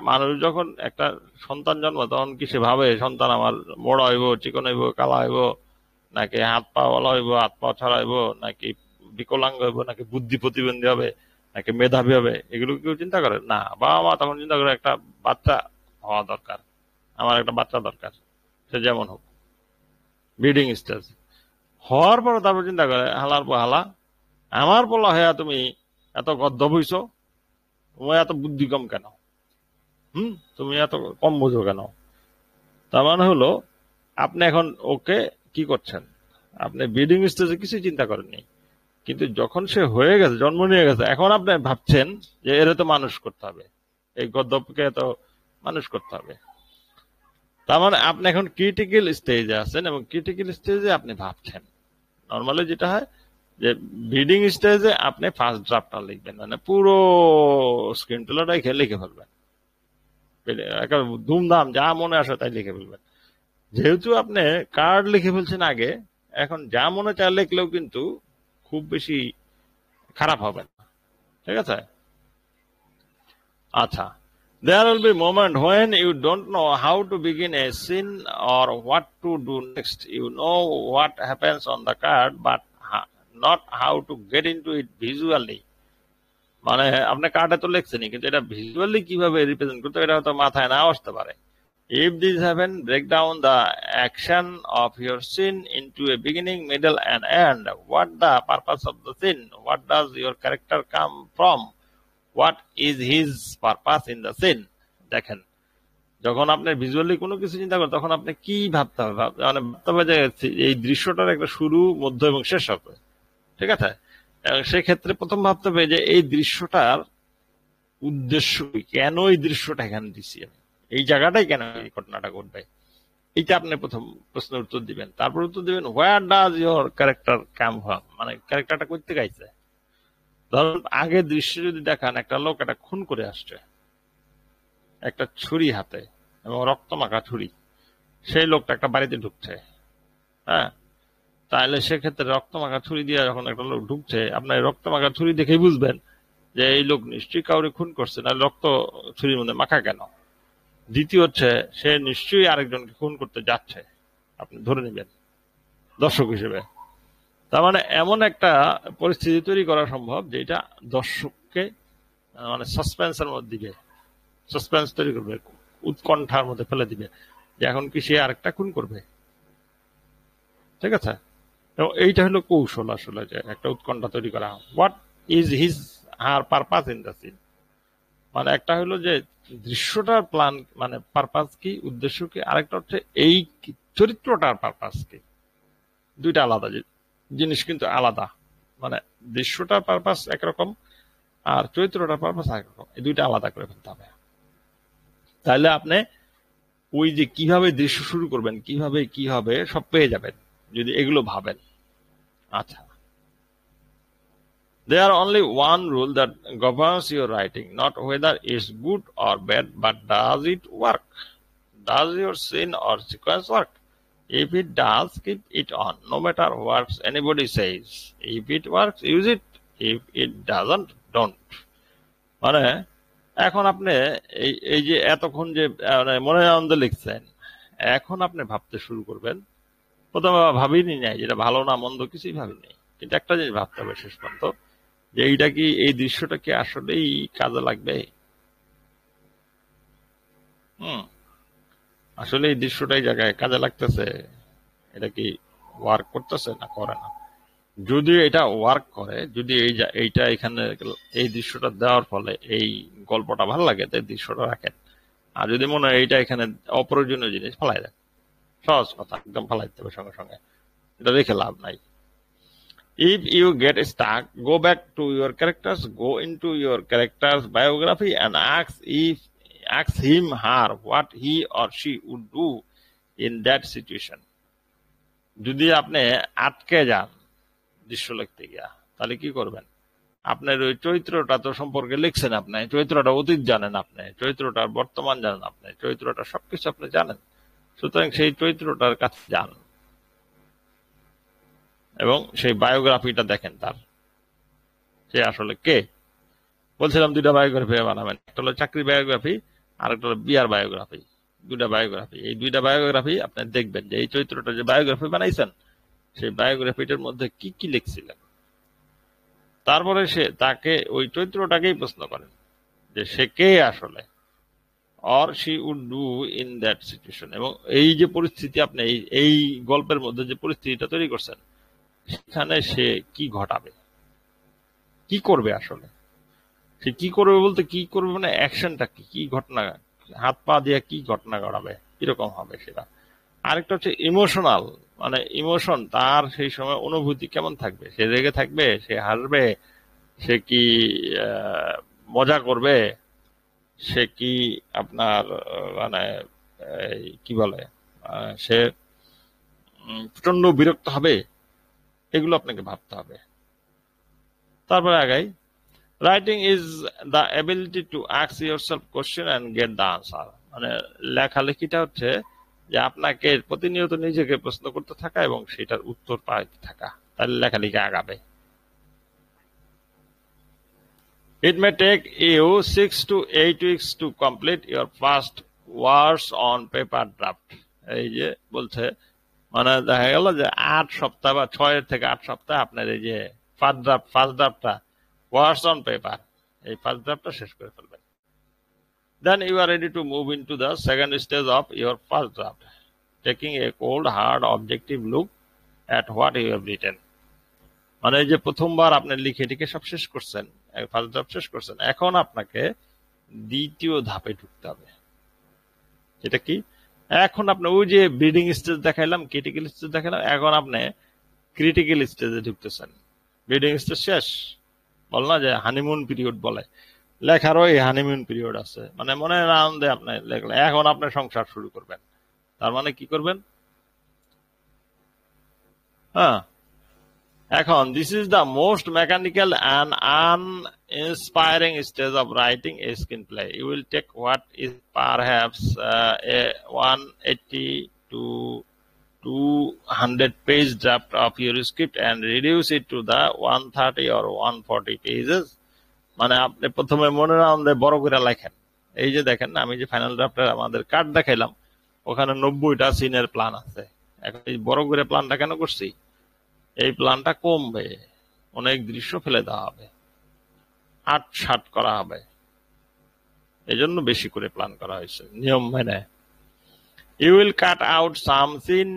মানুষ যখন একটা সন্তান জন্ম, তখন কি সে ভাবে সন্তান আমার মোড়া হইব, চিকন হইব, কালা হইব, নাকি হাত পা ওলা হইব, হাত পা ছড়াইব, নাকি বিকলাঙ্গ হইব, নাকি বুদ্ধি প্রতিবন্ধী হবে, নাকি মেধাবী হবে, এগুলো কেউ চিন্তা করে না। বাবা মা তখন চিন্তা করে একটা বাচ্চা হওয়া দরকার, আমার একটা বাচ্চা দরকার, সে যেমন হোক। ব্রিডিং স্টেজ হওয়ার পর তারপর চিন্তা করে, হালার পর হালা, আমার বলা হইয়া তুমি এত গদ্য বইছ, তোমার এত বুদ্ধি কম কেন, তুমি এত কম বোঝো কেন। তার মানে হলো আপনি এখন ওকে কি করছেন, আপনি ব্রিডিং স্টেজে কিছু চিন্তা করেননি, কিন্তু যখন সে হয়ে গেছে, জন্ম নিয়ে গেছে, এখন আপনি ভাবছেন যে এর তো মানুষ করতে হবে, এই গদ্যকে তো মানুষ করতে হবে। তার মানে আপনি এখন ক্রিটিক্যাল স্টেজে আছেন, এবং ক্রিটিক্যাল স্টেজে আপনি ভাবছেন। নর্মালি যেটা হয় যে ব্রিডিং স্টেজে আপনি ফার্স্ট ড্রাফটটা লিখবেন, মানে পুরো স্ক্রিন টেলারটাই লিখে ফেলবেন, ধুমধাম যা মনে আসে তাই লিখে ফেলবেন। যেহেতু আপনি কার্ড লিখে ফেলছেন আগে, এখন যা মনে চায় লিখলেও কিন্তু খুব বেশি খারাপ হবে না, ঠিক আছে। আচ্ছা, there will be moment when you don't know how to begin a scene or what to do next. You know what happens on the card, but not how to get into it visually. মানে আপনি কার্ডে তো লিখছেনই, কিন্তু এটা visually কিভাবে represent করতে, এটা হয়তো মাথায় না আসতে পারে। If this happens, break down the action of your scene into a beginning, middle and end. What the purpose of the scene? What does your character come from? What is his purpose in the scene? দেখেন, যখন আপনি visually কোনো কিছু চিন্তা করেন, তখন আপনি কি ভাবতে হবে, মানে ভাবতে হবে যে এই দৃশ্যটার একটা শুরু, মধ্য এবং শেষ হবে, ঠিক আছে। সেক্ষেত্রে প্রথম ভাবতে হবে যে এই দৃশ্যটার উদ্দেশ্য কি, কেন এই দৃশ্যটা এখানে দিচ্ছি আমি, এই জায়গাটাই কেন এই ঘটনাটা ঘটবে, এইটা আপনি প্রথম প্রশ্নের উত্তর দিবেন। তারপর উত্তর দিবেন where does your character come from, মানে ক্যারেক্টারটা করতে গাইছে। ধরুন আগে দৃশ্য যদি দেখান, একটা লোক একটা খুন করে আসছে, একটা ছুরি হাতে এবং রক্তমাখা ছুরি, সেই লোকটা একটা বাড়িতে ঢুকছে। হ্যাঁ, তাহলে সেক্ষেত্রে রক্তমাখা ছুরি দিয়ে যখন একটা লোক ঢুকছে, আপনার রক্তমাখা ছুরি দেখেই বুঝবেন যে এই লোক নিশ্চয়ই কাউরে খুন করছে, না রক্ত ছুরির মধ্যে মাখা কেন। দ্বিতীয় হচ্ছে সে নিশ্চয়ই আরেকজনকে খুন করতে যাচ্ছে, আপনি ধরে নেবেন দর্শক হিসেবে। তার মানে এমন একটা পরিস্থিতি তৈরি করা সম্ভব যেটা দর্শককে মানে সাসপেন্সের মধ্যে দিবে, সাসপেন্স তৈরি করবে, উৎকণ্ঠার মধ্যে ফেলে দিবে যে এখন কি সে আরেকটা খুন করবে। ঠিক আছে, এবং এইটা হলো কৌশল আসলে, যে একটা উৎকণ্ঠা তৈরি করা। What is his her purpose in the scene, মানে একটা হলো যে দৃশ্যটার প্ল্যান মানে পারপাস কি, উদ্দেশ্য কি, আরেকটা হচ্ছে এই চরিত্রটার পারপাস কি। দুইটা আলাদা জিনিস, কিন্তু আলাদা। মানে দৃশ্যটার পারপাস একরকম আর চরিত্রটার পারপাস একরকম, এই দুইটা আলাদা করে ফেলতে হবে। তাহলে আপনি ওই যে কিভাবে দৃশ্য শুরু করবেন, কিভাবে কি হবে সব পেয়ে যাবেন যদি এগুলো ভাবেন। আচ্ছা, there only one rule that governs your writing, not whether it's good or bad, but does it work? Does your scene or sequence work? If it does, keep it on, no matter what anybody says. If it works, use it. If it doesn't, don't. মানে এখন আপনি এই এই যে এতক্ষণ যে মানে মনে আনন্দ লিখছেন, এখন আপনি ভাবতে শুরু করবেন। প্রথমে ভাবিনি নাই যেটা ভালো না মন্দ, কিছুই ভাবিনি, কিন্তু একটা জিনিস ভাবতে হবে শেষ পর্যন্ত, যে এইটা কি, এই দৃশ্যটা কি আসলেই কাজে লাগবে। আসলে এই দৃশ্যটাই জায়গায় কাজে লাগতেছে, এটা কি ওয়ার্ক করতেছে না করে না। যদি এটা ওয়ার্ক করে, যদি এইটা এখানে এই দৃশ্যটা দেওয়ার ফলে এই গল্পটা ভালো লাগে, তাই দৃশ্যটা রাখেন। আর যদি মনে হয় এইটা এখানে অপ্রয়োজনীয় জিনিস, ফালাই দেন। সহজ কথা, একদম ফালাই দিতে হবে সঙ্গে সঙ্গে, এটা রেখে লাভ নাই। If you get stuck, go back to your characters, go into your character's biography and ask him, her, what he or she would do in that situation. যদি আপনি আটকে যান দৃশ্য লিখতে গিয়া, তাহলে কি করবেন? আপনার ওই চরিত্রটা তো সম্পর্কে লিখছেন, আপনি চরিত্রটা অতীত জানেন, আপনি চরিত্রটার বর্তমান জানেন, আপনি চরিত্রটা সবকিছু আপনি জানেন। সুতরাং সেই চরিত্রটার কাছে যান এবং সেই বায়োগ্রাফিটা দেখেন তার, সে আসলে কে। বলছিলাম দুইটা বায়োগ্রাফি বানাবেন, একটা হলো চাকরি বায়োগ্রাফি আর একটা হলো বিয়ার বায়োগ্রাফি। দুইটা বায়োগ্রাফি, এই দুইটা বায়োগ্রাফি আপনি দেখবেন যে এই চরিত্রটা যে বায়োগ্রাফি বানাইছেন, সেই বায়োগ্রাফিটার মধ্যে কি কি লিখছিলেন। তারপরে সে তাকে ওই চরিত্রটাকেই প্রশ্ন করেন যে সে কে আসলে, or she would do in that situation. এবং এই যে পরিস্থিতি আপনি এই গল্পের মধ্যে যে পরিস্থিতিটা তৈরি করছেন, সেখানে সে কি ঘটাবে, কি করবে। আসলে সে কি করবে বলতে, কি করবে মানে অ্যাকশনটা কি, কি ঘটনা, হাত পা দিয়ে কি ঘটনা ঘটাবে, কিরকম হবে সেটা। আরেকটা হচ্ছে ইমোশনাল, মানে ইমোশন, তার সেই সময় অনুভূতি কেমন থাকবে, সে রেগে থাকবে, সে হাসবে, সে কি মজা করবে, সে কি আপনার মানে কি বলে, সে প্রচন্ড বিরক্ত হবে, এগুলো আপনাকে ভাবতে হবে। তারপরে আগাই, writing is the ability to ask yourself question and get the answer. মানে লেখালেখিটা হচ্ছে যে আপনাকে প্রতিনিয়ত নিজেকে প্রশ্ন করতে থাকা এবং সেটার উত্তর পাইতে থাকা, তাহলে লেখালেখি আগাবে। It may take you 6 to 8 weeks to complete your first words on paper draft. এই যে বলছে, মানে দেখা গেল যে 8 সপ্তাহ বা 6 থেকে 8 সপ্তাহ আপনার এই যে ফার্স্ট ড্রাফটটা ওয়ার্ডস অন পেপার, এই ফার্স্ট ড্রাফটটা শেষ করে ফেলবেন। Then you are ready to move into the second stage of your first draft, taking a cold, hard, objective look at what you have written. মানে এই যে প্রথমবার আপনি লিখে টিকে সব শেষ করছেন, ফার্স্ট ড্রাফট শেষ করছেন, এখন আপনাকে দ্বিতীয় ধাপে ঢুকতে হবে। এটা কি? এখন আপনি ওই যে ব্রিডিং স্টেজ দেখাইলাম, ক্রিটিক্যাল স্টেজ দেখাইলাম, এখন আপনি ক্রিটিক্যাল স্টেজে ঢুকতেছেন। বিডিং স্টেজ শেষ, বল না যে হানিমুন পিরিয়ড বলে, লেখারও এই হানিমুন পিরিয়ড আছে, মানে মনের আনন্দে আপনি লেখলেন, এখন আপনি সংসার শুরু করবেন, তার মানে কি করবেন? হ্যাঁ, এখন this is the most mechanical and uninspiring stage of writing a screenplay. You will take what is perhaps a 180 to 200 page draft of your script and reduce it to the 130 or 140 pages. মানে আপনি প্রথমে মনের আনন্দে বড় করে লেখেন। এই যে দেখেন আমি যে ফাইনাল ড্রাফটের আমাদের কার্ড দেখাইলাম, ওখানে 90টা সিনের প্ল্যান আছে। এখন এই বড় করে প্ল্যানটা কেন করছি? এই প্ল্যানটা কমবে, অনেক দৃশ্য ফেলে দেওয়া হবে, আট করা হবে, এই জন্য বেশি করে প্ল্যান করা হয়েছে নিয়ম মেনে। You will cut out some scene,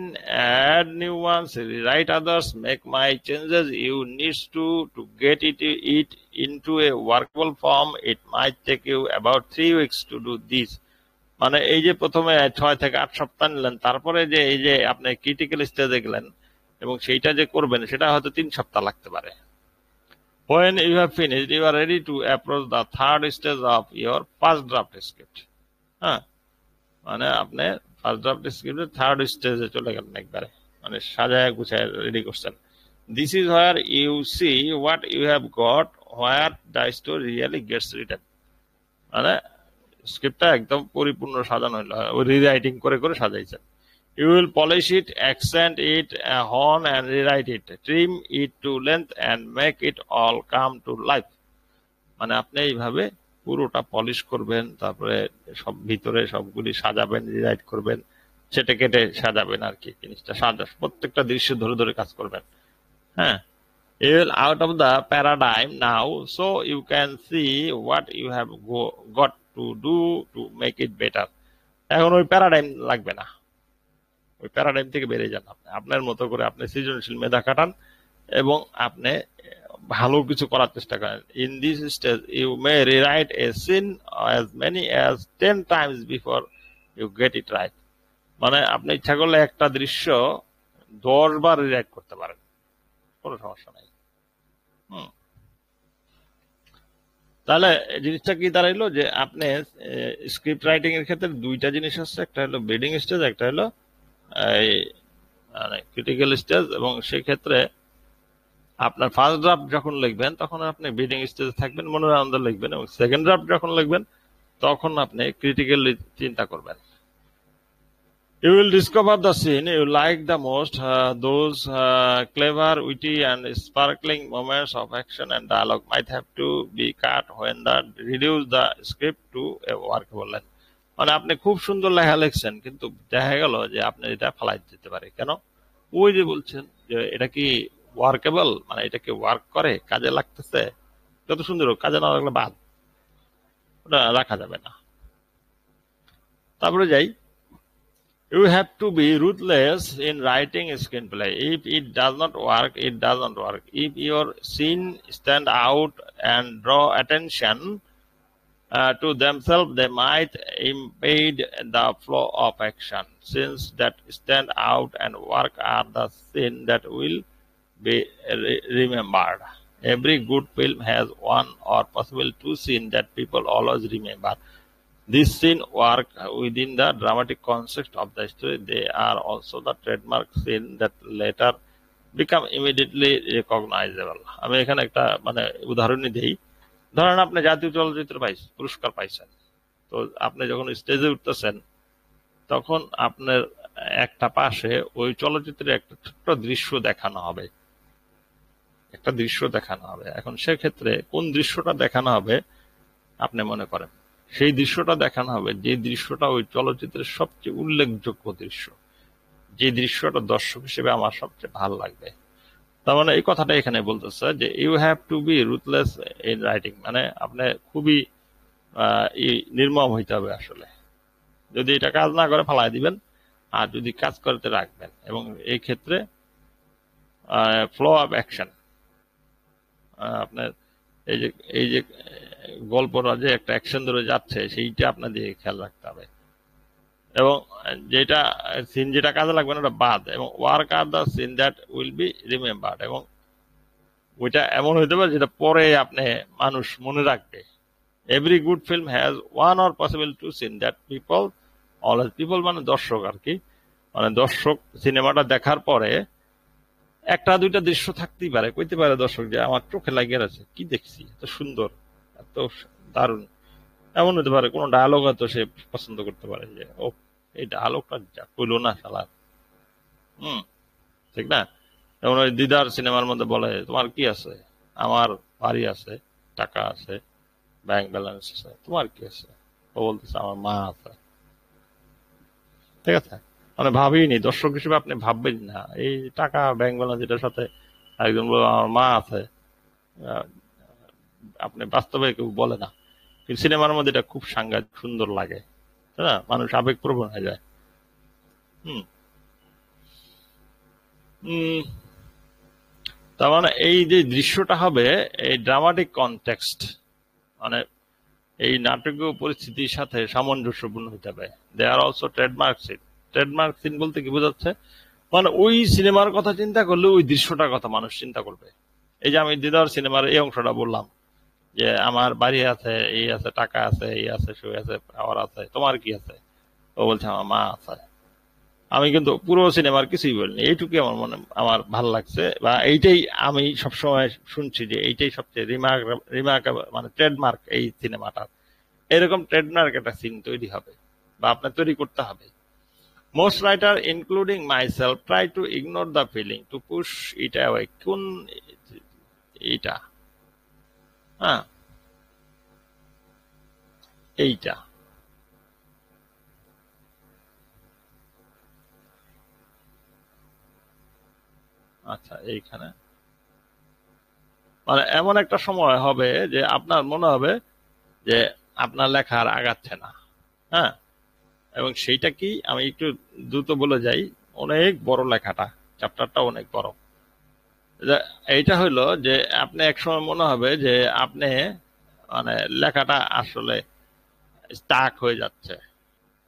add new ones, rewrite others, make my changes you need to get it into a workable form. It might take you about 3 weeks to do this. মানে এই যে প্রথমে 6 থেকে 8 সপ্তাহ নিলেন, তারপরে যে এই যে আপনি ক্রিটিক্যাল স্টেজে গেলেন এবং সেইটা যে করবেন সেটা হয়তো 3 সপ্তাহ লাগতে পারে। When you have finished, you are ready to approach the third stage of your first draft script. হ্যাঁ, মানে আপনি ফার্স্ট ড্রাফট স্ক্রিপ্টের থার্ড স্টেজে চলে গেলেন একবারে, মানে সাজায় গুছায় রেডি করছেন। This is where you see what you have got, where the story really gets written. মানে স্ক্রিপ্টটা একদম পরিপূর্ণ সাজানো হইলো, ওই রিরাইটিং করে করে সাজাইছেন। You will polish it, accent it, hone and rewrite it, trim it to length and make it all come to life. মানে আপনি এইভাবে পুরোটা পলিশ করবেন, তারপরে সব ভিতরে সবগুলি সাজাবেন, রিরাইট করবেন, ছেটে কেটে সাজাবেন আর কি, জিনিসটা প্রত্যেকটা দৃশ্য ধরে ধরে কাজ করবেন। হ্যাঁ, you will out of the paradigm now, so you can see what you have got to do to make it better. এখন ওই প্যারাডাইম লাগবে না, ওই প্যারাডাইম থেকে বেরিয়ে যান, আপনি আপনার মতো করে আপনি সৃজনশীল মেধা খাটান এবং আপনি ভালো কিছু করার চেষ্টা করেন। In this stage you may rewrite a scene as many as 10 times before you get it right. মানে আপনি ইচ্ছা করলে একটা দৃশ্য 10 বার রিরাইট করতে পারেন, কোনো সমস্যা নাই। তাহলে জিনিসটা কি দাঁড়াইলো যে আপনি স্ক্রিপ্ট রাইটিং এর ক্ষেত্রে দুইটা জিনিস আছে, একটা হলো বিডিং স্টেজ, একটা হলো মানে ক্রিটিক্যাল স্টেজ। এবং সেই ক্ষেত্রে আপনার ফার্স্ট ড্রাফট যখন লিখবেন তখন আপনি বিডিং স্টেজে থাকবেন, মনের আনন্দে লিখবেন, এবং সেকেন্ড ড্রাফট যখন লিখবেন তখন আপনি ক্রিটিক্যালি চিন্তা করবেন। You will discover the scene you like the most, those clever, witty and sparkling moments of action and dialogue might have to be cut when that reduce the script to a workable length. মানে আপনি খুব সুন্দর লেখা লিখছেন কিন্তু দেখা গেল যে আপনি এটা ফেলাই দিতে পারে, কেন? ওই যে বলছেন যে এটা কি ওয়ার্কেবল, মানে এটা কি ওয়ার্ক করে, কাজে লাগতেছে, যত সুন্দর হোক কাজে না লাগলে বাদ, ওটা রাখা যাবে না। তারপরে যাই, you have to be ruthless in writing a screenplay. If it does not work, it does not work. If your scene stand out and draw attention to themselves, they might impede the flow of action. Scenes that stand out and work are the scenes that will be remembered. Every good film has one or possibly two scenes that people always remember. These scenes work within the dramatic context of the story. They are also the trademark scene that later become immediately recognizable. আমি এখানে একটা মানে উদাহরণই দেই। ধরেন আপনি জাতীয় চলচ্চিত্র পুরস্কার পাইছেন, তো আপনি যখন স্টেজে উঠতেছেন তখন আপনার একটা পাশে ওই চলচ্চিত্রের একটা ছোট্ট দৃশ্য দেখানো হবে, একটা দৃশ্য দেখানো হবে। এখন সেক্ষেত্রে কোন দৃশ্যটা দেখানো হবে আপনি মনে করেন, সেই দৃশ্যটা দেখানো হবে যে দৃশ্যটা ওই চলচ্চিত্রের সবচেয়ে উল্লেখযোগ্য দৃশ্য, যে দৃশ্যটা দর্শক হিসেবে আমার সবচেয়ে ভালো লাগবে। তার মানে এই কথাটা এখানে বলতেছে যে you have to be ruthless in writing, মানে আপনি খুবই নির্মম হইতে হবে আসলে। যদি এটা কাজ না করে ফালাই দিবেন, আর যদি কাজ করতে রাখবেন। এবং এই ক্ষেত্রে ফ্লো অফ অ্যাকশন, আপনার এই যে গল্পটা যে একটা অ্যাকশন ধরে যাচ্ছে সেইটা আপনার দিয়ে খেয়াল রাখতে হবে, এবং যেটা সিন যেটা কাজে লাগবে না ওটা বাদ। এবং work are the scene that will be remembered, এবং ওইটা এমন হইতে পারে যেটা পরে আপনি মানুষ মনে রাখবে। Every good film has one or possible to scene that people always, people মানে দর্শক আর কি, মানে দর্শক সিনেমাটা দেখার পরে একটা দুইটা দৃশ্য থাকতেই পারে, কইতে পারে দর্শক যে আমার চোখে লাগিয়ে আছে, কি দেখছি, এত সুন্দর, এত দারুণ। এমন হতে পারে কোনো ডায়ালগ হয়তো সে পছন্দ করতে পারে, যে ও এই ডায়ালগটা যা কইলো না শালা। হুম, ঠিক না? যেমন ওই দিদার সিনেমার মধ্যে বলে তোমার কি আছে, আমার বাড়ি আছে, টাকা আছে, ব্যাংক ব্যালেন্স আছে, তোমার কি আছে? ও বলতেছে আমার মা আছে। ঠিক আছে, মানে ভাবিনি, দর্শক হিসেবে আপনি ভাববেন না এই টাকা ব্যাংক ব্যালেন্স এটার সাথে একজন বলে আমার মা আছে। আহ, আপনি বাস্তবে কেউ বলে না, কিন্তু সিনেমার মধ্যে এটা খুব সাংঘাতিক সুন্দর লাগে, তাই না? মানুষ আবেগপ্রবণ হয়ে যায়। হুম। উম, তার মানে এই যে দৃশ্যটা হবে, এই ড্রামাটিক কনটেক্সট, মানে এই নাটকীয় পরিস্থিতির সাথে সামঞ্জস্যপূর্ণ হতে হবে। They are also trademark scene. Trademark scene বলতে কি বোঝাচ্ছে, মানে ওই সিনেমার কথা চিন্তা করলে ওই দৃশ্যটার কথা মানুষ চিন্তা করবে। এই যে আমি দিদার সিনেমার এই অংশটা বললাম যে আমার বাড়ি আছে, এই আছে, টাকা আছে, এই আছে, সই আছে, পাওয়ার আছে, তোমার কি আছে? ও বলছে আমার মা আছে। আমি কিন্তু পুরো সিনেমার কিছুই বলিনি, এইটুকুই আমার মনে আমার ভাল লাগছে, বা এইটাই আমি সবসময় শুনছি যে এইটাই সবচেয়ে রিমার্ক রিমার্ক মানে ট্রেডমার্ক এই সিনেমাটার। এরকম ট্রেডমার্ক একটা সিন তৈরি হবে বা আপনার তৈরি করতে হবে। Most writer including myself try to ignore the feeling to push it away. কোন এইটা? হ্যাঁ, এইটা। আচ্ছা, এইখানে মানে এমন একটা সময় হবে যে আপনার মনে হবে যে আপনার লেখা আর আগাচ্ছে না। হ্যাঁ, এবং সেইটা কি আমি একটু দ্রুত বলে যাই, অনেক বড় লেখাটা, চ্যাপ্টারটা অনেক বড়। এইটা হইলো যে আপনি একসময় মনে হবে যে আপনি মানে লেখাটা আসলে স্টাক হয়ে যাচ্ছে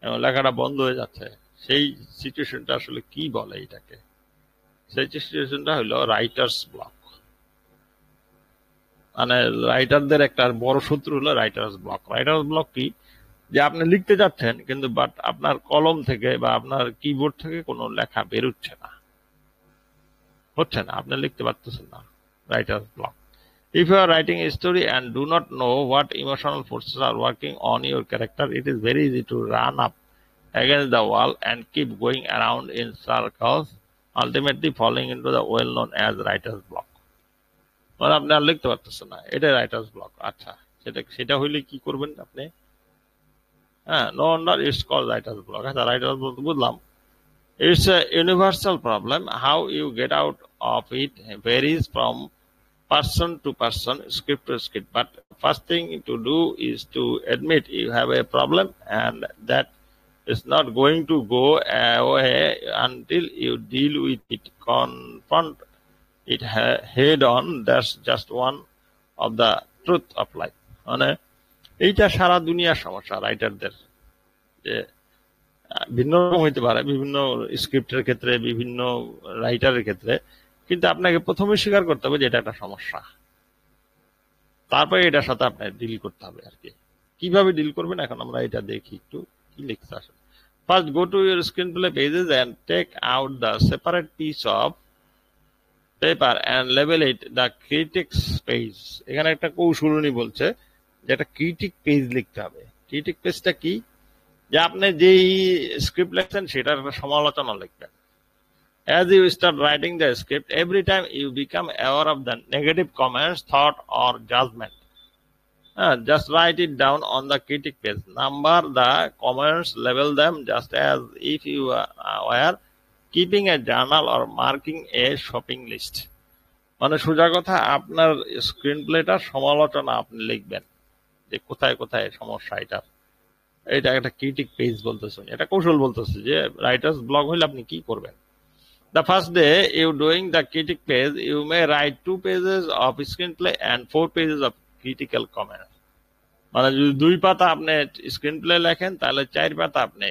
এবং লেখাটা বন্ধ হয়ে যাচ্ছে। সেই সিচুয়েশনটা আসলে কি বলে এটাকে? সেই সিচুয়েশনটা হলো রাইটার্স ব্লক। মানে রাইটারদের একটা বড় শত্রু হলো রাইটার্স ব্লক। রাইটার্স ব্লক কি, যে আপনি লিখতে যাচ্ছেন কিন্তু বাট আপনার কলম থেকে বা আপনার কিবোর্ড থেকে কোনো লেখা বেরোচ্ছে না, হচ্ছে না, আপনি লিখতে পারতেছেন না। Writer's block. If you are writing a story and do not know what emotional forces are working on your character, it is very easy to run up against the wall and keep going around in circles, ultimately falling into the well known as writer's block. মানে আপনি আর লিখতে পারতেছেন না, এটা writers block. আচ্ছা, সেটা সেটা হইলে কি করবেন আপনি? হ্যাঁ, no wonder it's call writer's block. আচ্ছা, রাইটার্স ব্লক বুঝলাম। It's a universal problem. How you get out of it varies from person to person, script to script. But first thing to do is to admit you have a problem and that is not going to go away until you deal with it, confront it head on. That's just one of the truth of life. মানে এইটা সারা দুনিয়ার সমস্যা রাইটারদের, যে ভিন্ন রকম হইতে পারে বিভিন্ন স্ক্রিপ্টের ক্ষেত্রে, বিভিন্ন রাইটারের ক্ষেত্রে, কিন্তু আপনাকে প্রথমে স্বীকার করতে হবে যে এটা একটা সমস্যা, তারপরে এটার সাথে আপনার ডিল করতে হবে আর কি। কিভাবে ডিল করবেন এখন আমরা এটা দেখি একটু, কি লিখতে আসলে। First go to your screenplay pages and take out the separate piece of paper and label it the critic's page. এখানে একটা কৌশল উনি বলছে যে একটা ক্রিটিক পেজ লিখতে হবে। ক্রিটিক পেজটা কি, যে আপনি যেই স্ক্রিপ্ট লিখছেন সেটার একটা সমালোচনা লিখবেন। As you start writing the script, every time you become aware of the negative comments, thought, or judgment, just write it down on the critic page. Number the comments, label them just as if you were keeping a journal or marking a shopping list. মানে সোজা কথা, আপনার screen প্লেটা সমালোচনা আপনি লিখবেন যে কোথায় কোথায় সমস্যা এটা। এটা একটা ক্রিটিক পেজ বলতেছে, এটা কৌশল বলতেছে যে রাইটার্স ব্লগ হইলে আপনি কি করবেন। The first day you doing the critic page, you may write 2 pages of screenplay and 4 pages of critical comments. মানে যদি 2 পাতা আপনি স্ক্রিন প্লে লেখেন তাহলে 4 পাতা আপনি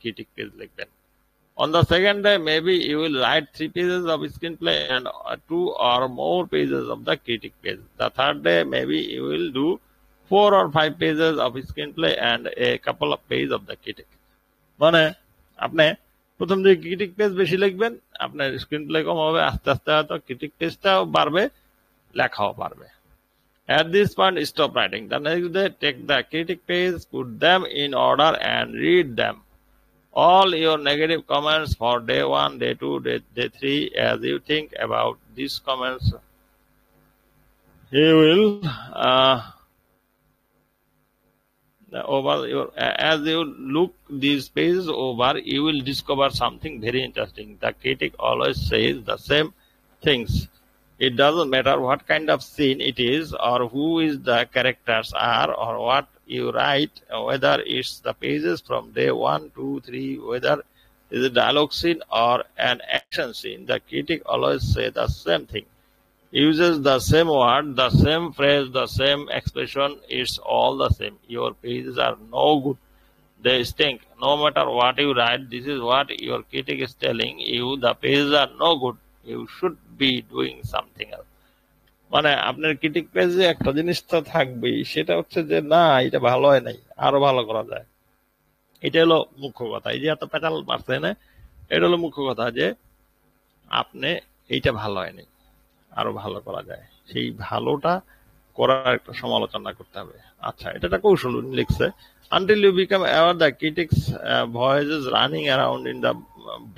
ক্রিটিক পেজ লিখবেন। On the second day, maybe you will write 3 pages of screenplay and 2 or more pages of the critic page. The third day, maybe you will do 4 or 5 pages of screenplay and a couple of pages of the critic. মানে আপনি প্রথম দিকে critic page বেশি লিখবেন, আপনার screen play কম হবে, আস্তে আস্তে হয়তো ক্রিটিক পেজটাও বাড়বে, লেখাও বাড়বে। At this point, stop writing. The next day, take the critic page, put them in order and read them. All your negative comments for day 1, day 2, day 3, as you think about these comments, you will as you look these pages over, you will discover something very interesting. The critic always says the same things. It doesn't matter what kind of scene it is, or who is the characters are, or what you write, whether it's the pages from day 1, 2, 3, whether it's a dialogue scene or an action scene. The critic always says the same thing, uses the same word, the same phrase, the same expression. It's all the same. Your pages are no good. They stink. No matter what you write, this is what your critic is telling you. The pages are no good. You should be doing something else. মানে আপনার critic পেজে একটা জিনিস তো থাকবেই, সেটা হচ্ছে যে না, এটা ভালো হয় নাই, আরো ভালো করা যায়। এটা হলো মুখ্য কথা। এই যে এত পেটাল মারছে না, এটা হলো মুখ্য কথা যে আপনি এইটা ভালো হয়নি, আরো ভালো করা যায়। সেই ভালোটা করার একটা সমালোচনা করতে হবে। আচ্ছা, এটা একটা কৌশল লিখছে। Until you become aware the critic's voice is running around in the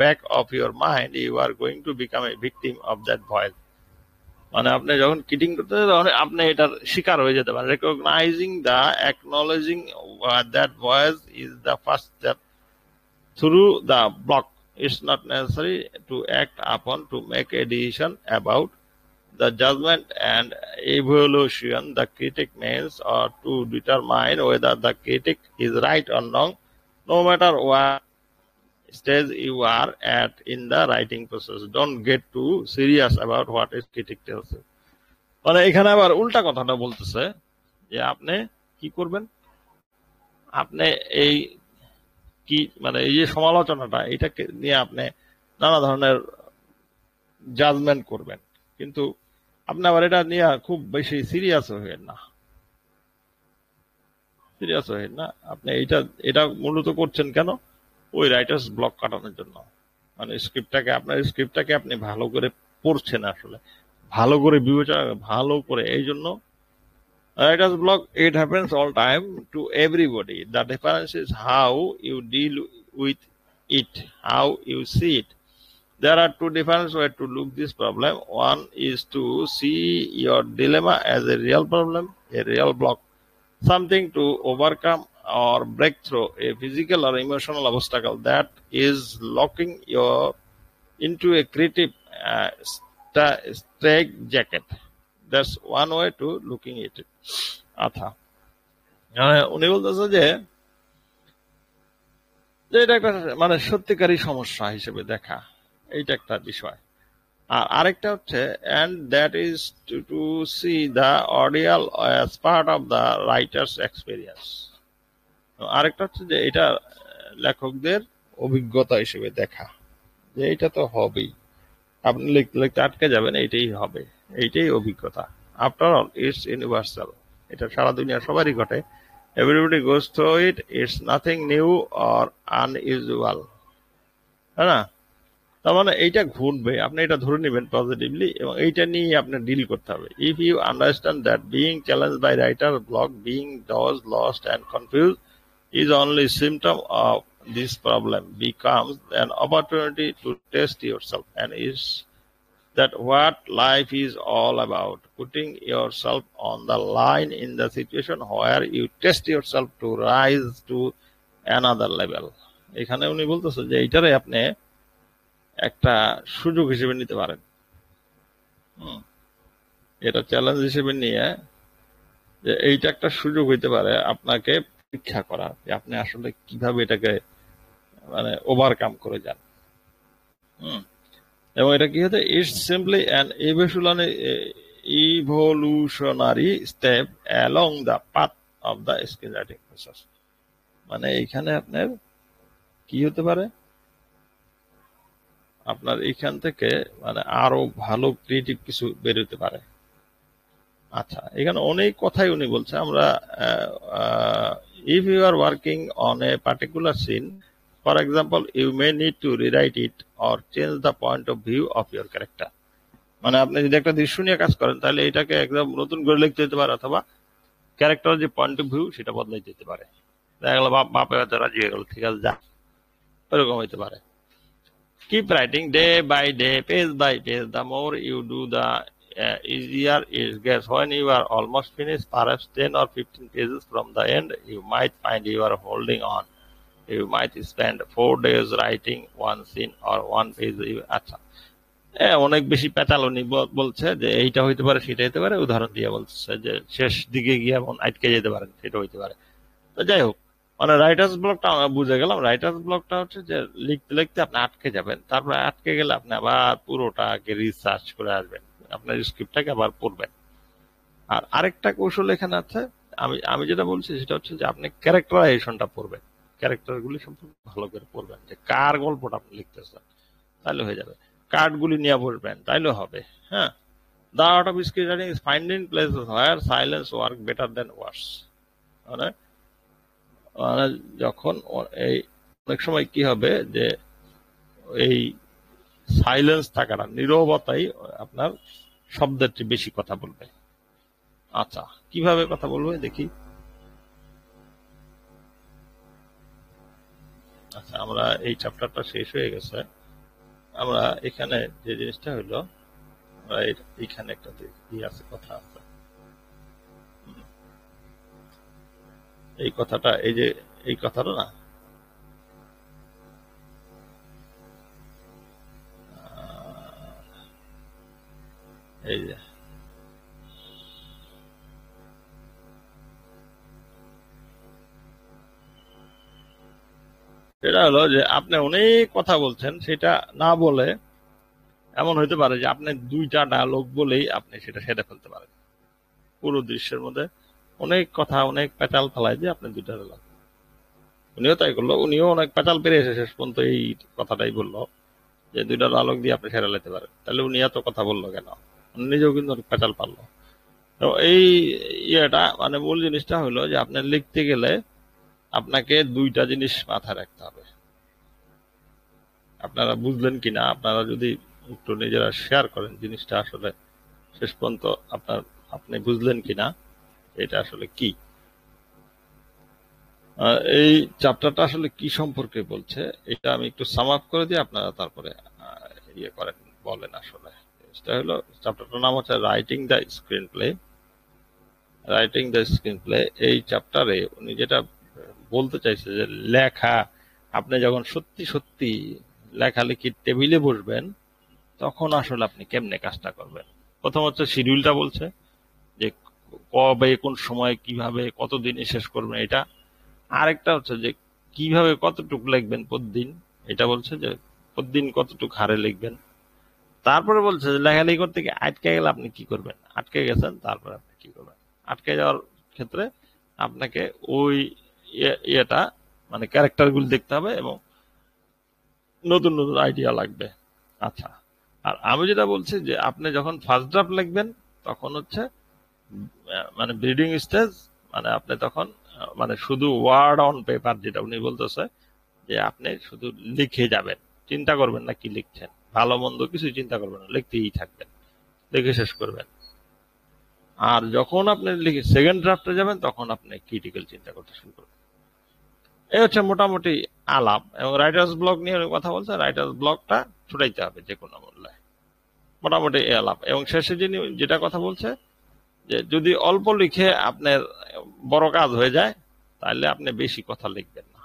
back of your mind, you are going to become a victim of that voice. মানে আপনি যখন কিটিং করতে তখন আপনি এটার শিকার হয়ে যেতে পারেন। Recognizing the acknowledging that voice is the first step through the block. It's not necessary to act upon to make a decision about the judgment and evaluation the critic makes, or to determine whether the critic is right or wrong, no matter what stage you are at in the writing process. Don't get too serious about what a critic tells you. মানে এখানে আবার উল্টা কথাটা বলতেছে যে আপনি কি করবেন, আপনি এই কি মানে এই যে সমালোচনাটা, এটাকে নিয়ে আপনি নানা ধরনের জাজমেন্ট করবেন, কিন্তু আপনি আবার এটা নিয়ে খুব বেশি সিরিয়াস হবেন না। সিরিয়াস হবেন না। আপনি এটা মূলত করছেন কেন? ওই রাইটার্স ব্লক কাটানোর জন্য। মানে আপনার স্ক্রিপ্টটাকে আপনি ভালো করে পড়ছেন, আসলে ভালো করে বিবেচনা, ভালো করে। এই জন্য writer's block, it happens all time to everybody. The difference is how you deal with it, how you see it. There are two different ways to look this problem. One is to see your dilemma as a real problem, a real block, something to overcome or break through, a physical or emotional obstacle that is locking you into a creative straitjacket. That's one way to looking at it. আচ্ছা, উনি বলতেছে যে এটা একটা মানে সত্যিকারী সমস্যা হিসেবে দেখা, এইটা একটা বিষয়। আর আরেকটা হচ্ছে and that is to see the audio as part of the writer's experience. আরেকটা হচ্ছে যে এটা লেখকদের অভিজ্ঞতা হিসেবে দেখা, যে এটা তো হবেই, আপনি লিখতে লিখতে আটকে যাবেন, এইটাই হবে, এইটাই অভিজ্ঞতা। আফটার অল ইটস ইউনিভার্সাল, এটা সারা দুনিয়া সবারই ঘটে। Everybody goes through it, it's nothing new or unusual, তাই না? তার মানে এইটা ঘটবে, আপনি এটা ধরে নেবেন পজিটিভলি, এবং এইটা নিয়ে আপনার ডিল করতে হবে। If you understand that being challenged by writer block, being dodge lost and confuse is only symptom of this problem, becomes an opportunity to test yourself, and is that what life is all about, putting yourself on the line in the situation where you test yourself to rise to another level. এখানে উনি বলতেছে যে এইটারে আপনি একটা সুযোগ হিসেবে নিতে পারেন, এটা চ্যালেঞ্জ হিসেবে নিয়ে যে এইটা একটা সুযোগ হইতে পারে আপনাকে পরীক্ষা করা, যে আপনি আসলে কিভাবে এটাকে মানে ওভারকাম করে যান। এবং এটা কি হচ্ছে, it's simply an evolutionary step along the path of the screen writing process. মানে এইখানে আপনার কি হতে পারে, আপনার এইখান থেকে মানে আরো ভালো ক্রিয়েটিভ কিছু বেরোতে পারে। আচ্ছা, এখানে অনেক কথাই উনি বলছে। আমরা if you are working on a particular scene, for example, you may need to rewrite it or change the point of view of your character. মানে আপনি যদি একটা দৃশ্য নিয়ে কাজ করেন তাহলে এটাকে একদম নতুন করে লিখতে হতে পারে, অথবা ক্যারেক্টার যে পয়েন্ট অফ ভিউ সেটা বদলাই দিতে পারে। দেখা গেল বাপে হয়তো রাজি হয়ে গেল, ঠিক আছে যা, ওরকম হইতে পারে। Keep writing day by day, page by page. The more you do, the easier it gets. When you are almost finished, perhaps 10 or 15 pages from the end, you might find you are holding on. You might spend 4 days writing one scene or one page. আচ্ছা, অনেক বেশি পেঁচাল উনি বলছে যে এইটা হইতে পারে সেটা হইতে পারে, উদাহরণ দিয়ে বলছে যে শেষ দিকে গিয়ে এমন আটকে যেতে পারেন, সেটা হইতে পারে। তো যাই হোক, মানে রাইটার্স ব্লকটা আমরা বুঝে গেলাম। রাইটার্স ব্লকটা হচ্ছে যে লিখতে লিখতে আপনি আটকে যাবেন, তারপরে আটকে গেলে আপনি আবার পুরোটাকে রিসার্চ করে আসবেন, আপনার স্ক্রিপ্টটাকে আবার পড়বেন। আর আরেকটা কৌশল এখানে আছে, আমি আমি যেটা বলছি সেটা হচ্ছে যে আপনি ক্যারেক্টারাইজেশনটা পড়বেন, ক্যারেক্টারগুলি সম্পর্কে ভালো করে পড়বেন, যে কার গল্পটা আপনি লিখতেছেন, তাহলে হয়ে যাবে। কার্ডগুলি নিয়ে বসবেন, তাইলে হবে। হ্যাঁ, the art of script writing is finding places where silence work better than words. মানে মানে যখন এই অনেক সময় কি হবে যে এই সাইলেন্স থাকাটা, নীরবতাই আপনার শব্দের চেয়ে বেশি কথা বলবে। আচ্ছা, কিভাবে কথা বলবে দেখি। আচ্ছা, আমরা এই চ্যাপ্টারটা শেষ হয়ে গেছে। আমরা এখানে যে জিনিসটা হইলো, আমরা এইখানে একটা আছে, কথা আছে। এই কথাটা, এই যে এই কথাটা না, এই যে সেটা হলো যে আপনি অনেক কথা বলছেন, সেটা না বলে এমন হইতে পারে যে আপনি 2টা ডায়লগ বলেই আপনি সেটা সেরে ফেলতে পারেন। পুরো দৃশ্যের মধ্যে অনেক কথা, অনেক পেঁচাল ফেলায় যে আপনি 2টা ডায়লগ। উনিও তাই করলো, উনিও অনেক পেঁচাল পেরে এসে শেষ পর্যন্ত এই কথাটাই বললো যে 2টা ডায়লগ দিয়ে আপনি সেরে নিতে পারেন। তাহলে উনি এত কথা বললো কেন? উনি নিজেও কিন্তু অনেক পেঁচাল পারলো। তো এই ইয়েটা মানে মূল জিনিসটা হলো যে আপনি লিখতে গেলে আপনাকে 2টা জিনিস মাথায় রাখতে হবে। আপনারা বুঝলেন কিনা, আপনারা যদি একটু নিজেরা শেয়ার করেন জিনিসটা আসলে শেষ পর্যন্ত আপনি বুঝলেন কিনা এটা আসলে কি। এই চ্যাপ্টারটা আসলে কি সম্পর্কে বলছে এটা আমি একটু সাম আপ করে দিই, আপনারা তারপরে ইয়ে করেন, বলেন। আসলে এটা হলো, চ্যাপ্টারটার নাম হচ্ছে writing the screen play. Writing the screen play এই চ্যাপ্টারে উনি যেটা বলতে চাইছে যে লেখা, আপনি যখন সত্যি সত্যি লেখালেখির টেবিলে বসবেন তখন আসলে আপনি কেমনে কাজটা করবেন। প্রথম হচ্ছে শিডিউলটা বলছে যে কবে, কোন সময়, কিভাবে, কতদিনে শেষ করবেন এটা। আরেকটা হচ্ছে যে কিভাবে কতটুকু লিখবেন প্রতিদিন, এটা বলছে যে প্রতিদিন কতটুকু হারে লিখবেন। তারপরে বলছে যে লেখালেখি করতে গিয়ে আটকে গেলে আপনি কি করবেন, আটকে গেছেন তারপরে আপনি কি করবেন। আটকে যাওয়ার ক্ষেত্রে আপনাকে ওই ইয়েটা মানে ক্যারেক্টার গুলো দেখতে হবে এবং নতুন নতুন আইডিয়া লাগবে। আচ্ছা, আর আমি যেটা বলছি যে আপনি যখন ফার্স্ট ড্রাফট লিখবেন তখন হচ্ছে মানে ব্রিডিং স্টেজ, মানে আপনি তখন মানে শুধু ওয়ার্ড অন পেপার, যেটা উনি বলতেছে যে আপনি শুধু লিখে যাবেন, চিন্তা করবেন না কি লিখছেন, ভালো মন্দ কিছু চিন্তা করবেন না, লিখতেই থাকবেন, লিখে শেষ করবেন। আর যখন আপনি লিখে সেকেন্ড ড্রাফটে যাবেন তখন আপনি ক্রিটিক্যাল চিন্তা করতে শুরু করবেন। এই হচ্ছে মোটামুটি আলাপ। এবং রাইটার্স ব্লক নিয়ে কথা বলছে, রাইটার্স ব্লকটা ছুটাইতে হবে যে কোনো মূল্যে, মোটামুটি এই আলাপ। এবং শেষে যিনি যেটা কথা বলছে যে যদি অল্প লিখে আপনার বড় কাজ হয়ে যায় তাহলে আপনি বেশি কথা লিখবেন না।